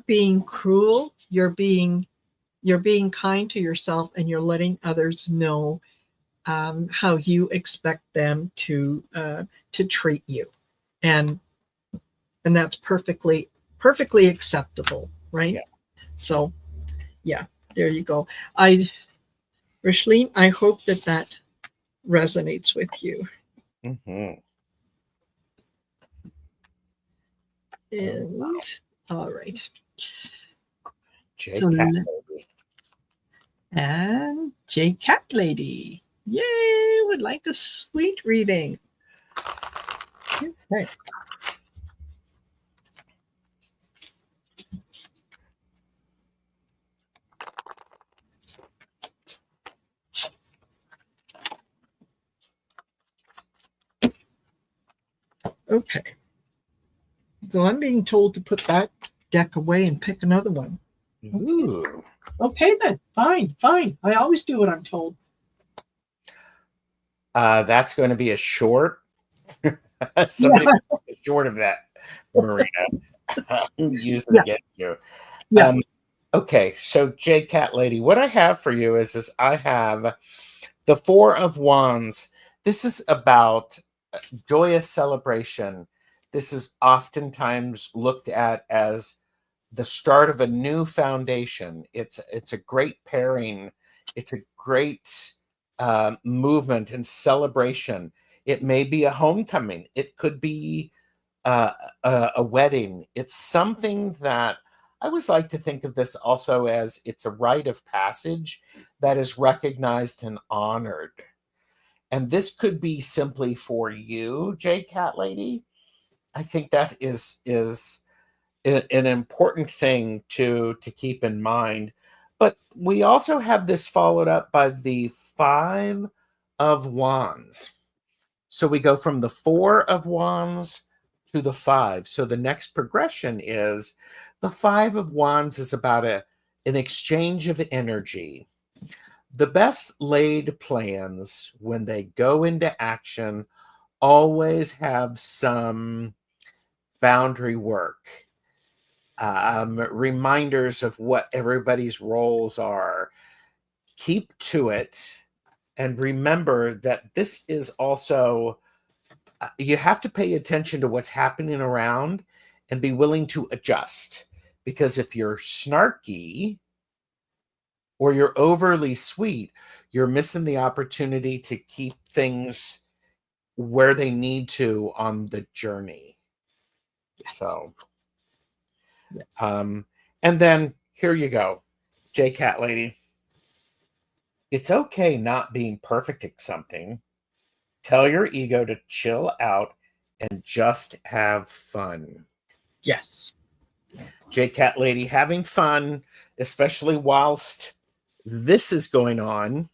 being cruel. You're being kind to yourself, and you're letting others know how you expect them to treat you, and that's perfectly acceptable, right? Yeah. So, yeah, there you go. Rishleen, I hope that resonates with you. Mm-hmm. And all right. J Cat Lady. And J Cat Lady. Yay! Would like a sweet reading. Okay. Okay. So I'm being told to put that deck away and pick another one. Ooh. Okay then. Fine. I always do what I'm told. That's going to be a short. Somebody's short of that, Marina. Use it against you. Yeah. Okay, so J Cat Lady, what I have for you is I have the Four of Wands. This is about joyous celebration. This is oftentimes looked at as the start of a new foundation. It's a great pairing. It's a great movement and celebration. It may be a homecoming. It could be a wedding. It's something that I always like to think of this also as it's a rite of passage that is recognized and honored. And this could be simply for you, J Cat Lady. I think that is an important thing to keep in mind. But we also have this followed up by the Five of Wands. So we go from the Four of Wands to the Five. So the next progression is the Five of Wands is about an exchange of energy. The best laid plans, when they go into action, always have some boundary work, reminders of what everybody's roles are. Keep to it, and remember that this is also, you have to pay attention to what's happening around and be willing to adjust. Because if you're snarky or you're overly sweet, you're missing the opportunity to keep things where they need to on the journey. Yes. So, yes. And then here you go, J Cat Lady. It's okay not being perfect at something. Tell your ego to chill out and just have fun. Yes. J Cat Lady, having fun, especially whilst this is going on,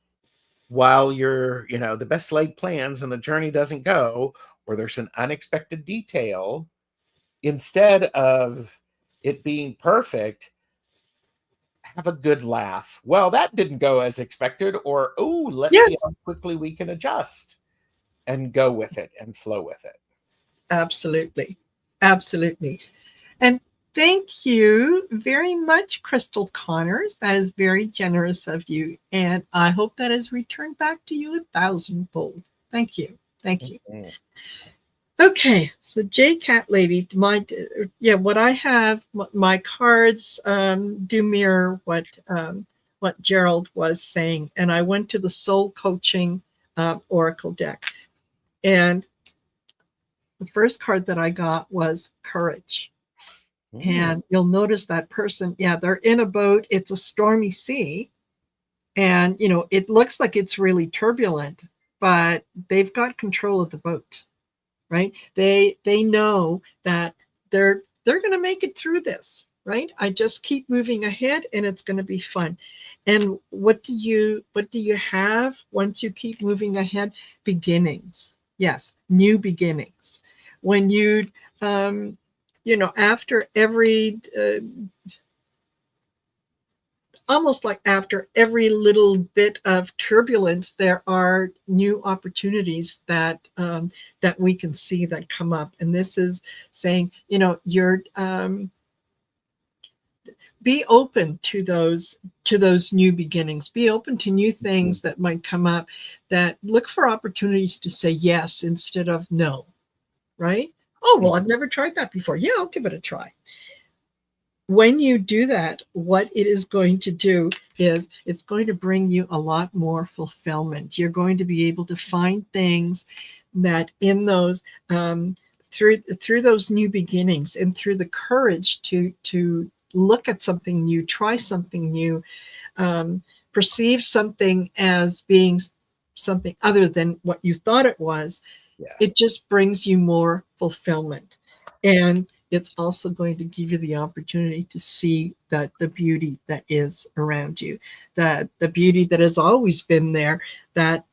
while you're, the best laid plans and the journey doesn't go, or there's an unexpected detail, instead of it being perfect, have a good laugh. Well, that didn't go as expected, or, oh, let's see how quickly we can adjust, and go with it and flow with it. Absolutely. And thank you very much, Crystal Connors. That is very generous of you. And I hope that is returned back to you 1,000-fold. Thank you. Mm-hmm. Okay, so J Cat Lady, what I have, my cards do mirror what Gerald was saying, and I went to the Soul Coaching Oracle deck, and the first card that I got was Courage. And you'll notice that person, they're in a boat. It's a stormy sea, and it looks like it's really turbulent, but they've got control of the boat, right? They know that they're going to make it through this, right? I just keep moving ahead and it's going to be fun. And what do you have once you keep moving ahead? Beginnings. Yes, new beginnings. When after every almost like after every little bit of turbulence, there are new opportunities that we can see that come up. And this is saying, you're be open to those new beginnings. Be open to new things that might come up. That look for opportunities to say yes instead of no. Right? Oh well, I've never tried that before. Yeah, I'll give it a try. When you do that, what it is going to do is it's going to bring you a lot more fulfillment. You're going to be able to find things that in those through those new beginnings and through the courage to look at something new, try something new, perceive something as being something other than what you thought it was. Yeah. It just brings you more fulfillment. And it's also going to give you the opportunity to see that the beauty that is around you, that the beauty that has always been there, that,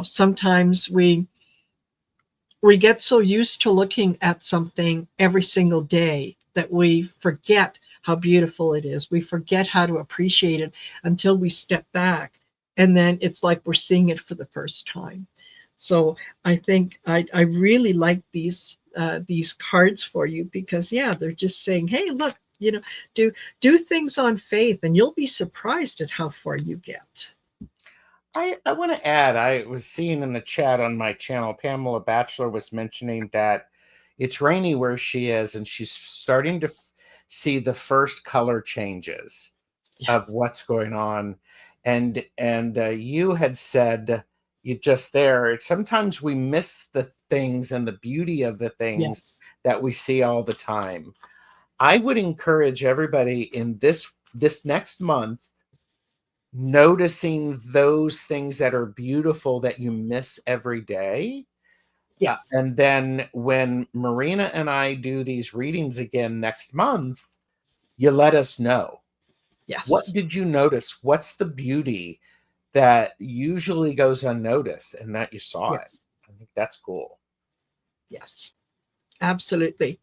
sometimes we get so used to looking at something every single day that we forget how beautiful it is. We forget how to appreciate it until we step back. And then it's like we're seeing it for the first time. So I think I really like these cards for you because, yeah, they're just saying, hey, look, do things on faith and you'll be surprised at how far you get. I want to add, I was seeing in the chat on my channel, Pamela Batchelor was mentioning that it's rainy where she is and she's starting to see the first color changes of what's going on. And you had said, you just there, sometimes we miss the things and the beauty of the things that we see all the time. I would encourage everybody in this next month, noticing those things that are beautiful that you miss every day. Yes. And then when Marina and I do these readings again next month, you let us know. Yes. What did you notice? What's the beauty that usually goes unnoticed and that you saw it? I think that's cool. Yes, absolutely.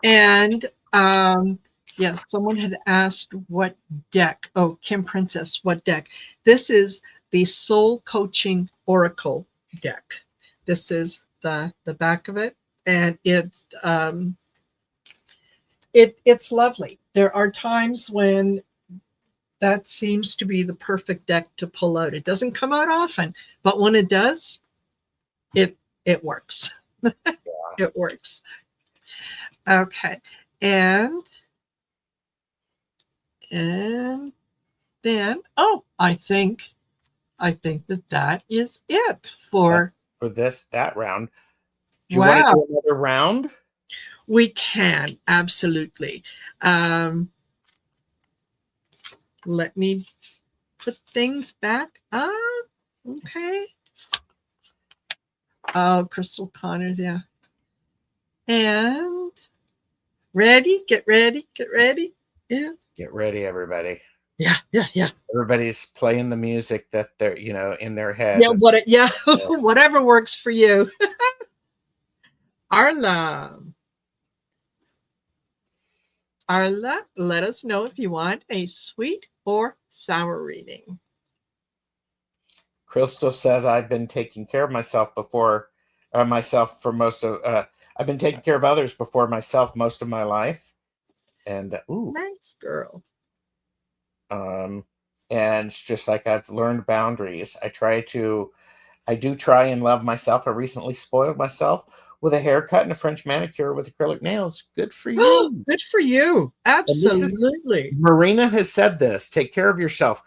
And yes, someone had asked what deck. Oh, Kim Princess, what deck? This is the Soul Coaching Oracle deck. This is the back of it, and it's lovely. There are times when that seems to be the perfect deck to pull out. It doesn't come out often, but when it does, it works. It works. Okay. And then, I think that is it for that round. Do you want to do another round? We can, absolutely. Let me put things back up. Okay. Oh, Crystal Connors, yeah. And ready? Get ready. Yeah. Get ready, everybody. Yeah. Everybody's playing the music that they're, in their head. Yeah, whatever works for you. Arla, let us know if you want a sweet or sour reading. Crystal says, I've been taking care of myself for most of, I've been taking care of others before myself most of my life. And, nice girl. And it's just like I've learned boundaries. I do try and love myself. I recently spoiled myself with a haircut and a French manicure with acrylic nails. Good for you. Good for you. Absolutely. Marina has said this. Take care of yourself.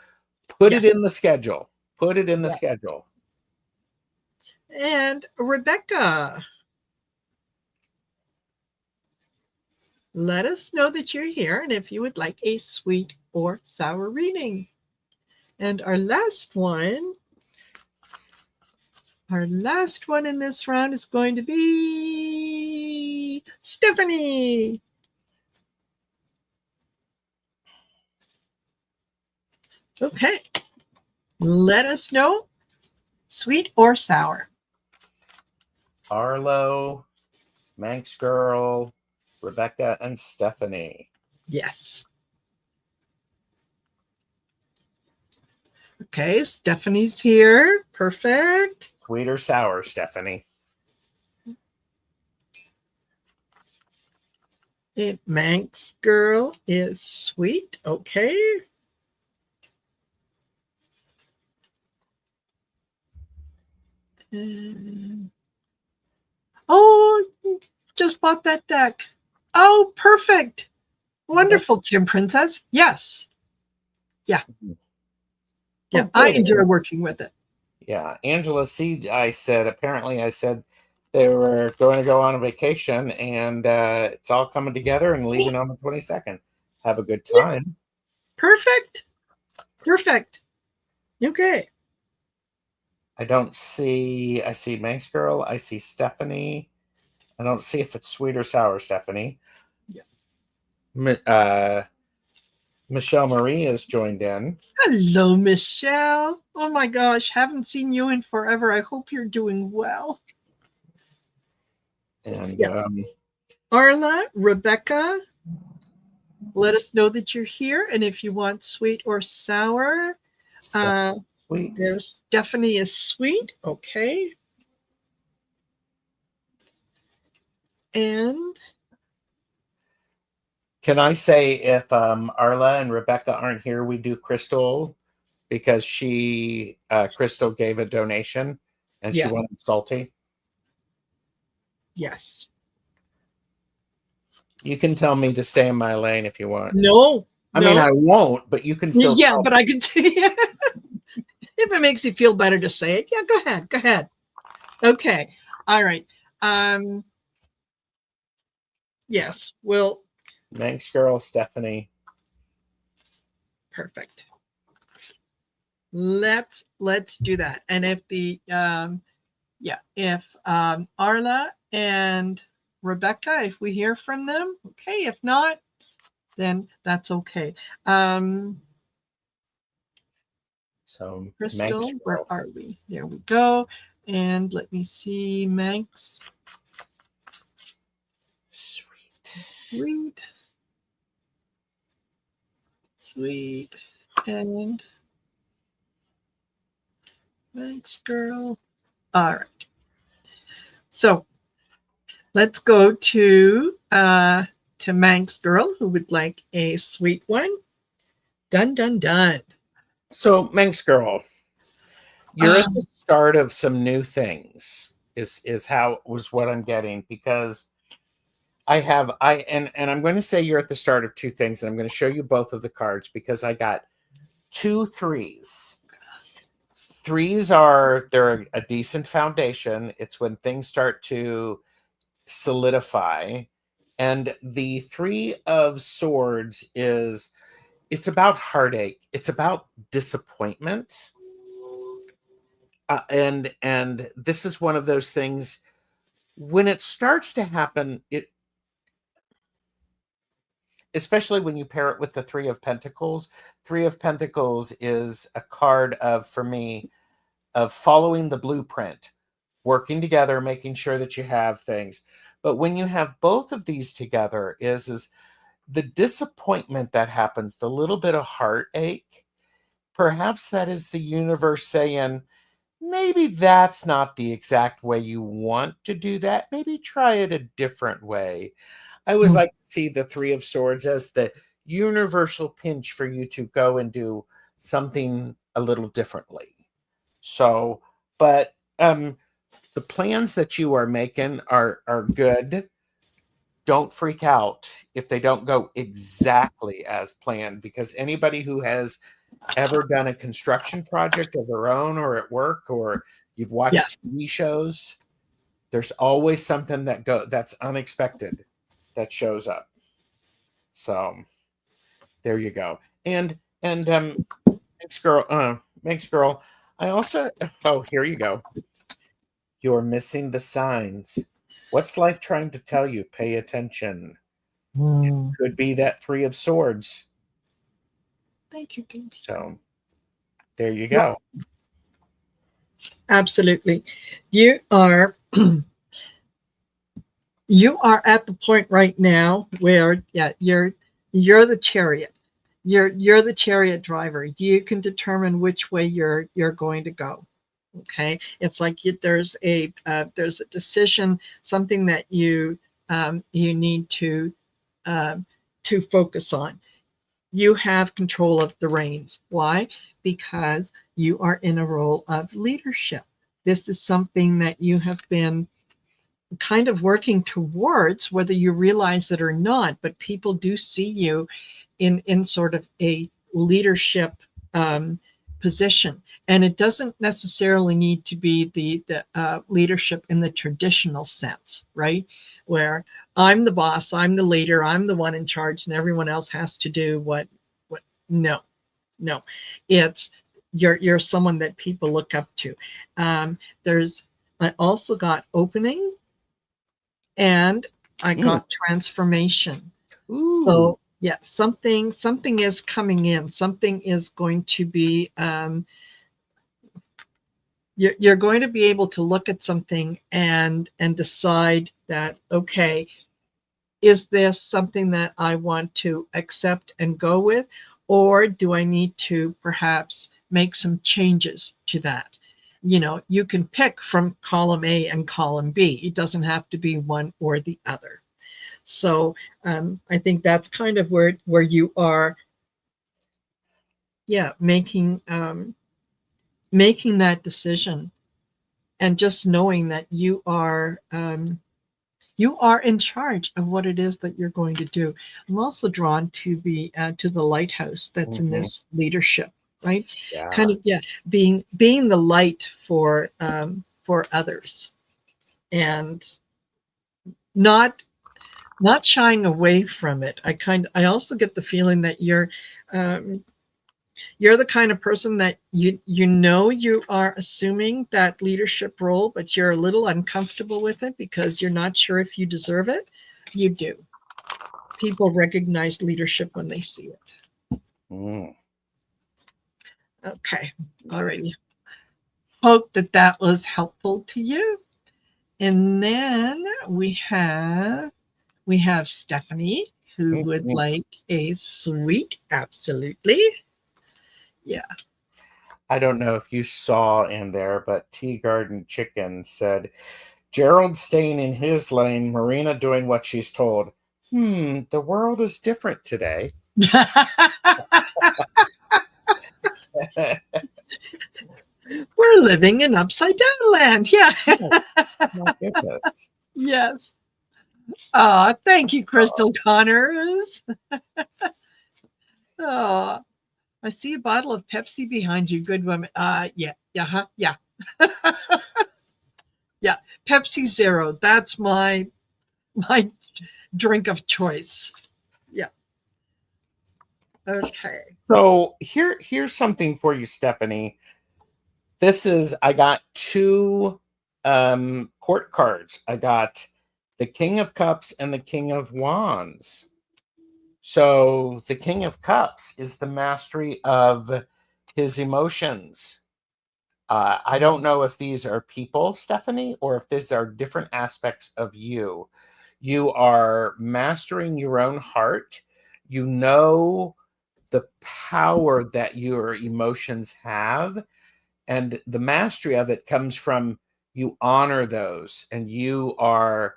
Put it in the schedule. Put it in the schedule. And Rebecca, let us know that you're here and if you would like a sweet or sour reading. And our last one Our last one in this round is going to be Stephanie. Okay. Let us know, sweet or sour. Arlo, Manx Girl, Rebecca, and Stephanie. Yes. Okay, Stephanie's here. Perfect. Sweet or sour, Stephanie? Manx Girl is sweet. Okay. Oh, just bought that deck. Oh, perfect. Wonderful, Kim Princess. Yes. Yeah. Yeah, Oh, I enjoy working with it. Yeah, Angela C. Apparently I said they were going to go on a vacation, and it's all coming together and leaving on the 22nd. Have a good time. Perfect. Perfect. Okay. I see Manx Girl. I see Stephanie. I don't see if it's sweet or sour, Stephanie. Yeah. Michelle Marie has joined in. Hello, Michelle. Oh my gosh, haven't seen you in forever. I hope you're doing well. And yeah. Arla, Rebecca, let us know that you're here. And if you want sweet or sour, sweet. There's Stephanie is sweet. Okay. And can I say if Arla and Rebecca aren't here, we do Crystal, because Crystal gave a donation and yes. she wanted salty. Yes. You can tell me to stay in my lane if you want. No. I mean, I won't, but you can still. Yeah, but I can tell you. If it makes you feel better to say it, yeah, go ahead. Go ahead. Okay. All right. Yes. Well. Manx Girl, Stephanie. Perfect. Let's do that. And if the if Arla and Rebecca, if we hear from them, okay. If not, then that's okay. So Crystal, where are we? There we go. And let me see, Manx. Sweet. And Manx Girl. All right. So let's go to Manx Girl, who would like a sweet one. Done, done, done. So Manx Girl, you're at the start of some new things. Was what I'm getting, because I'm going to say you're at the start of two things, and I'm going to show you both of the cards because I got 2 3s. 3s they're a decent foundation. It's when things start to solidify. And the 3 of Swords it's about heartache. It's about disappointment. And this is one of those things, when it starts to happen, especially when you pair it with the 3 of Pentacles. 3 of Pentacles is a card for me, of following the blueprint, working together, making sure that you have things. But when you have both of these together, is the disappointment that happens, the little bit of heartache. Perhaps that is the universe saying, maybe that's not the exact way you want to do that. Maybe try it a different way. I always like to see the 3 of Swords as the universal pinch for you to go and do something a little differently. So, but the plans that you are making are good. Don't freak out if they don't go exactly as planned, because anybody who has ever done a construction project of their own, or at work, or you've watched TV shows, there's always something that's unexpected that shows up. So there you go. And Manx Girl, I also, here you go. You're missing the signs. What's life trying to tell you? Pay attention. Mm. Could be that Three of Swords. Thank you, King. So there you Yeah, go. absolutely. You are you are at the point right now where, yeah, you're the chariot. You're the chariot driver. You can determine which way you're going to go. Okay, it's like there's a decision, something that you need to focus on. You have control of the reins. Why? Because you are in a role of leadership. This is something that you have been kind of working towards, whether you realize it or not, but people do see you in sort of a leadership um, position. And it doesn't necessarily need to be the leadership in the traditional sense, right? Where I'm the boss, I'm the leader, I'm the one in charge, and everyone else has to do what. No, no, it's you're someone that people look up to. There's I also got opening, and I Mm. got transformation. Ooh. So yeah, something is coming in. Something is going to be you're going to be able to look at something and decide that, okay, is this something that I want to accept and go with, or do I need to perhaps make some changes to that? You can pick from column A and column B. It doesn't have to be one or the other. So I think that's kind of where you are, yeah, making that decision, and just knowing that you are in charge of what it is that you're going to do. I'm also drawn to the lighthouse that's in Mhm. this leadership, right? Kind Yeah. of, yeah, being the light for others, and not not shying away from it. I also get the feeling that um, you're the kind of person that you are assuming that leadership role, but you're a little uncomfortable with it because you're not sure if you deserve it. You do. People recognize leadership when they see it. Mm. Okay. Alrighty. Hope that was helpful to you. And then we have Stephanie, who would Mhm. like a sweet, absolutely. Yeah. I don't know if you saw in there, but Tea Garden Chicken said, Gerald staying in his lane, Marina doing what she's told. The world is different today. We're living in upside down land. Yeah. Oh, my goodness. Yes. Thank you, Crystal Connors. Oh, I see a bottle of Pepsi behind you. Good woman. Yeah. Yeah. Huh? Yeah. Yeah. Pepsi Zero. That's my drink of choice. Yeah. Okay. So here's something for you, Stephanie. I got two court cards. I got the King of Cups and the King of Wands. So the King of Cups is the mastery of his emotions. I don't know if these are people, Stephanie, or if these are different aspects of you. You are mastering your own heart. You know the power that your emotions have, and the mastery of it comes from you honor those, and you are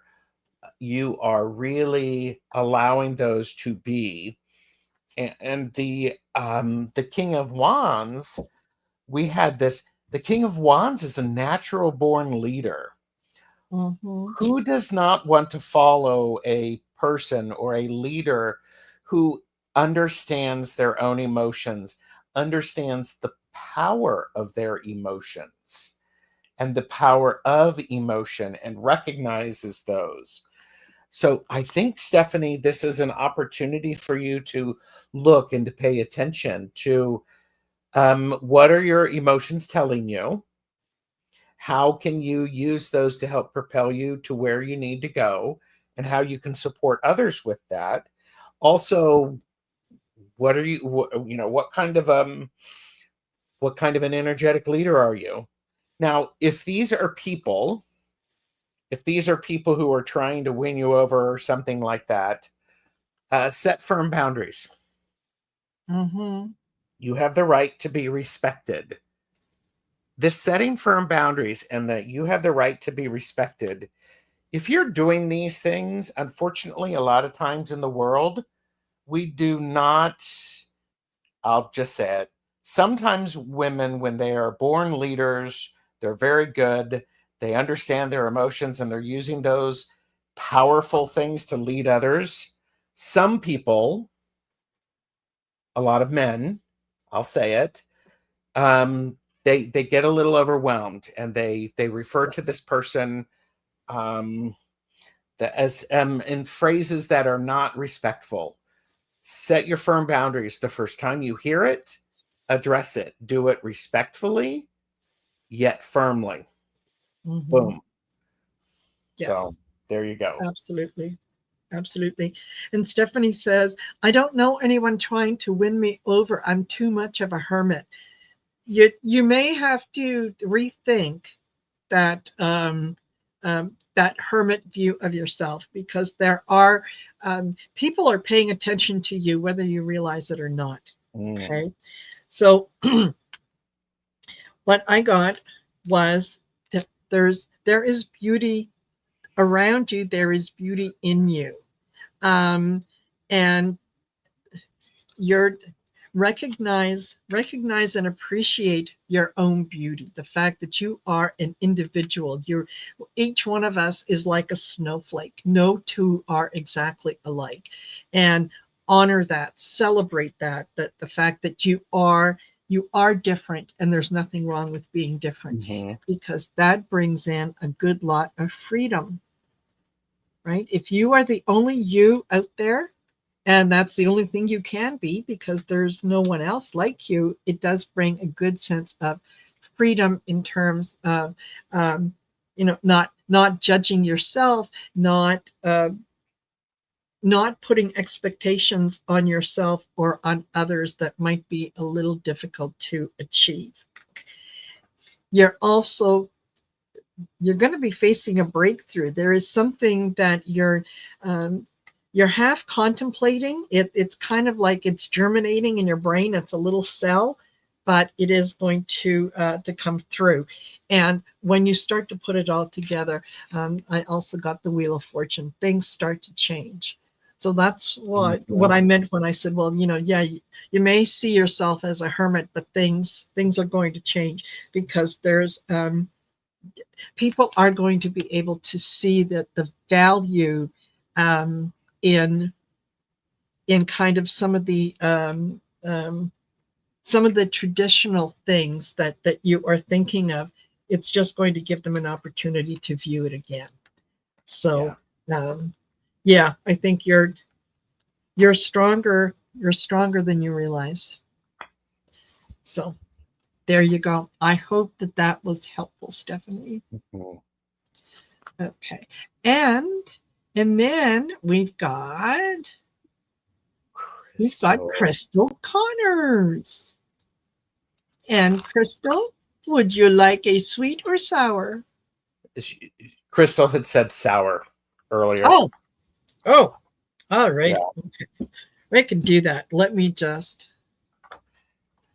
really allowing those to be. And the King of Wands, we had this. The King of Wands is a natural born leader. Mm-hmm. Who does not want to follow a person or a leader who understands their own emotions, understands the power of their emotions and the power of emotion, and recognizes those? So I think, Stephanie, this is an opportunity for you to look and to pay attention to what are your emotions telling you? how can you use those to help propel you to where you need to go, and how you can support others with that. Also, what are you, what kind of an energetic leader are you? Now, if these are people who are trying to win you over or something like that, set firm boundaries. Mm-hmm. You have the right to be respected. This setting firm boundaries and that you have the right to be respected. If you're doing these things, unfortunately, a lot of times in the world, we do not, I'll just say it. Sometimes women, when they are born leaders, they're very good. They understand their emotions and they're using those powerful things to lead others. Some people, a lot of men, I'll say it, they get a little overwhelmed and they refer to this person as in phrases that are not respectful. Set your firm boundaries the first time you hear it. Address it. Do it respectfully, yet firmly. Mm-hmm. Boom. So Yes, there you go. absolutely. Absolutely. And Stephanie says, I don't know anyone trying to win me over. I'm too much of a hermit. You may have to rethink that that hermit view of yourself, because there are people are paying attention to you whether you realize it or not. Okay, so what I got was that there is beauty around you, there is beauty in you, and you're recognize and appreciate your own beauty, the fact that you are an individual. You're Each one of us is like a snowflake. No two are exactly alike. And honor that, celebrate that the fact that you are different, and there's nothing wrong with being different, because that brings in a good lot of freedom. Right? If you are the only you out there, and that's the only thing you can be because there's no one else like you, it does bring a good sense of freedom in terms of not judging yourself, not putting expectations on yourself or on others that might be a little difficult to achieve. You're also you're going to be facing a breakthrough. There is something that you're half contemplating. It's kind of like it's germinating in your brain. It's a little cell, but it is going to come through. And when you start to put it all together, I also got the Wheel of Fortune. Things start to change. So that's what I meant when I said, well, yeah, you may see yourself as a hermit, but things are going to change, because there's people are going to be able to see that the value in kind of some of the traditional things that you are thinking of. It's just going to give them an opportunity to view it again. So yeah, I think you're stronger than you realize. So there you go. I hope that was helpful, Stephanie. Okay. And then we've got Crystal Connors. And Crystal, would you like a sweet or sour? Crystal had said sour earlier. Oh, all right. Yeah. Okay. We can do that. Let me just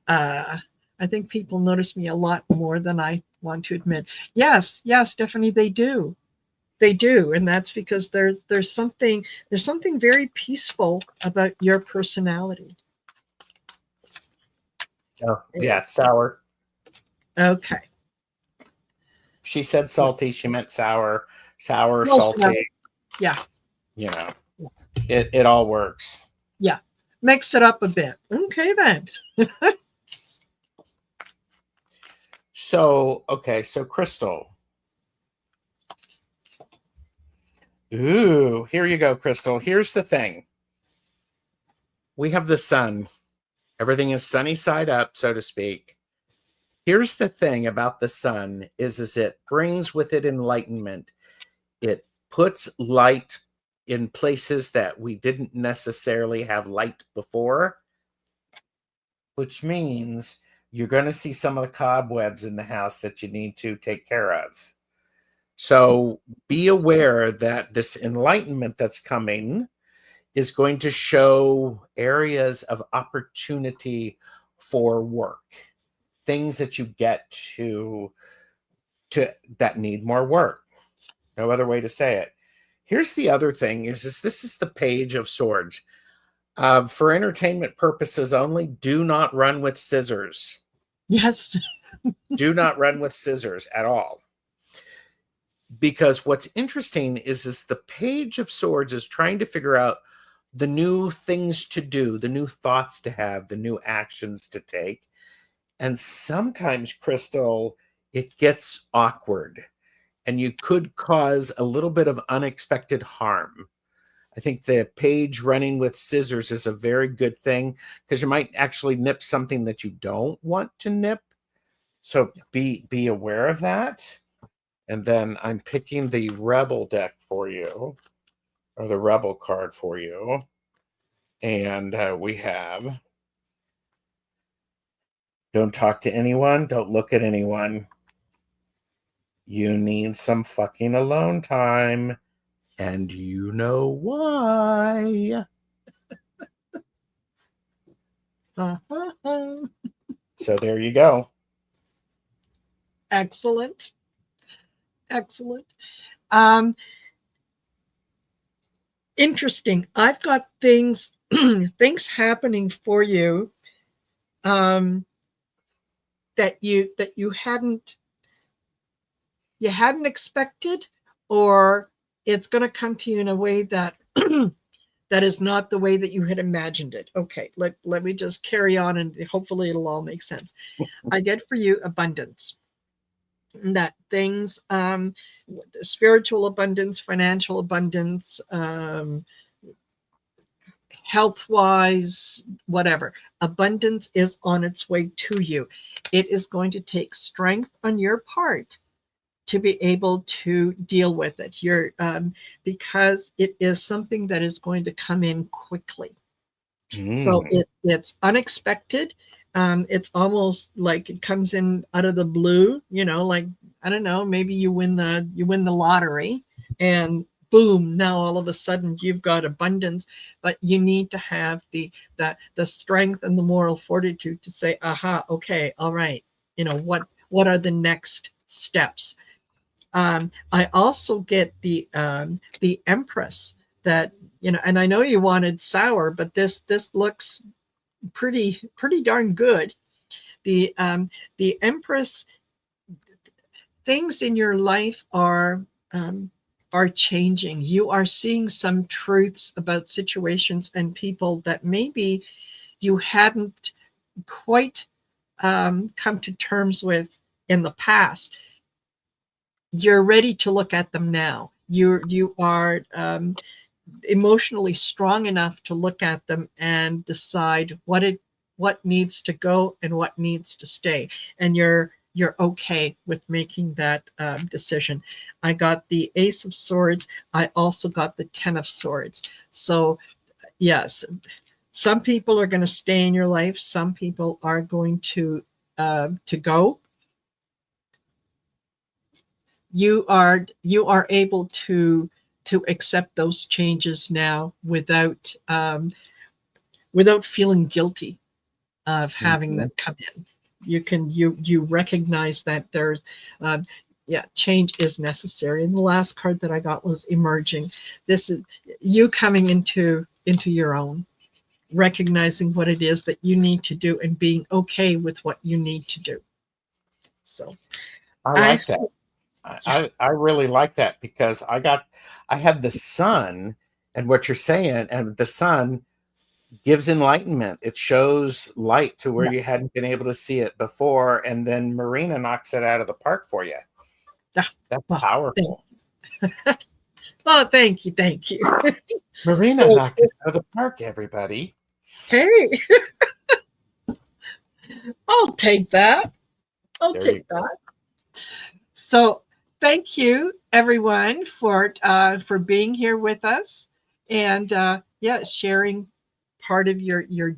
I think people notice me a lot more than I want to admit. Yes, Stephanie, they do. They do, and that's because there's something very peaceful about your personality. Oh, yeah, sour. Okay. She said salty, she meant sour. Sour, salty. Yeah. It all works. Yeah. Mix it up a bit. Okay, then. So Crystal. Ooh, here you go, Crystal. Here's the thing. We have the sun. Everything is sunny side up, so to speak. Here's the thing about the sun is it brings with it enlightenment. It puts light in places that we didn't necessarily have light before, which means you're going to see some of the cobwebs in the house that you need to take care of. So be aware that this enlightenment that's coming is going to show areas of opportunity for work, things that you get to that need more work. No other way to say it. Here's the other thing is this is the Page of Swords. For entertainment purposes only, do not run with scissors. Yes. Do not run with scissors at all. Because what's interesting is the Page of Swords is trying to figure out the new things to do, the new thoughts to have, the new actions to take. And sometimes, Crystal, it gets awkward and you could cause a little bit of unexpected harm. I think the page running with scissors is a very good thing because you might actually nip something that you don't want to nip. So be aware of that. And then I'm picking the Rebel deck for you, or the Rebel card for you. And we have, don't talk to anyone, don't look at anyone. You need some fucking alone time. And you know why. So there you go. Excellent. Excellent. Interesting. I've got things things happening for you that you hadn't expected, or it's going to come to you in a way that that is not the way that you had imagined it. Okay, let me just carry on and hopefully it'll all make sense. I get for you abundance. That things, spiritual abundance, financial abundance, health-wise, whatever. Abundance is on its way to you. It is going to take strength on your part to be able to deal with it. Because it is something that is going to come in quickly. So it's unexpected. It's almost like it comes in out of the blue, like, I don't know, maybe you win the lottery and boom, now all of a sudden you've got abundance, but you need to have the strength and the moral fortitude to say, aha, okay, all right, what are the next steps? I also get the Empress, that, and I know you wanted sour, but this looks pretty darn good. The Empress, things in your life are changing. You are seeing some truths about situations and people that maybe you hadn't quite come to terms with in the past. You're ready to look at them now. You are emotionally strong enough to look at them and decide what needs to go and what needs to stay, and you're okay with making that decision. I got the Ace of Swords. I also got the Ten of Swords. So yes, some people are going to stay in your life. Some people are going to go. You are able to accept those changes now without feeling guilty of having them come in. You recognize that there's change is necessary. And the last card that I got was Emerging. This is you coming into your own, recognizing what it is that you need to do and being okay with what you need to do. So I like that. I really like that, because I have the sun, and what you're saying, and the sun gives enlightenment. It shows light to where you hadn't been able to see it before, and then Marina knocks it out of the park for you. That's powerful. Thank you. Marina knocked us out of the park, everybody. Hey, I'll take that. I'll There you take go. that. So thank you everyone for being here with us, and yeah, sharing part of your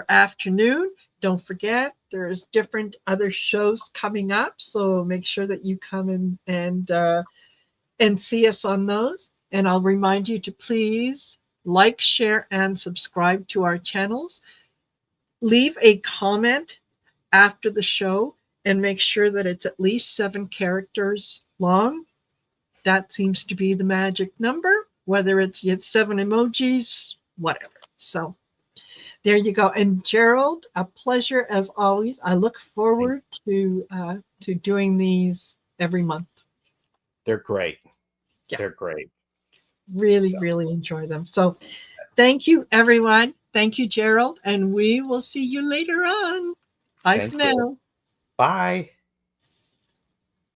afternoon. Don't forget there's different other shows coming up, so make sure that you come in and see us on those. And I'll remind you to please like, share, and subscribe to our channels. Leave a comment after the show and make sure that it's at least 7 characters long. That seems to be the magic number, whether it's 7 emojis, whatever. So there you go. And Gerald, a pleasure as always. I look forward to doing these every month. They're great. Yeah, They're great. really, So, really enjoy them. So thank you, everyone. Thank you, Gerald. And we will see you later on. Bye for thank you. now. Bye.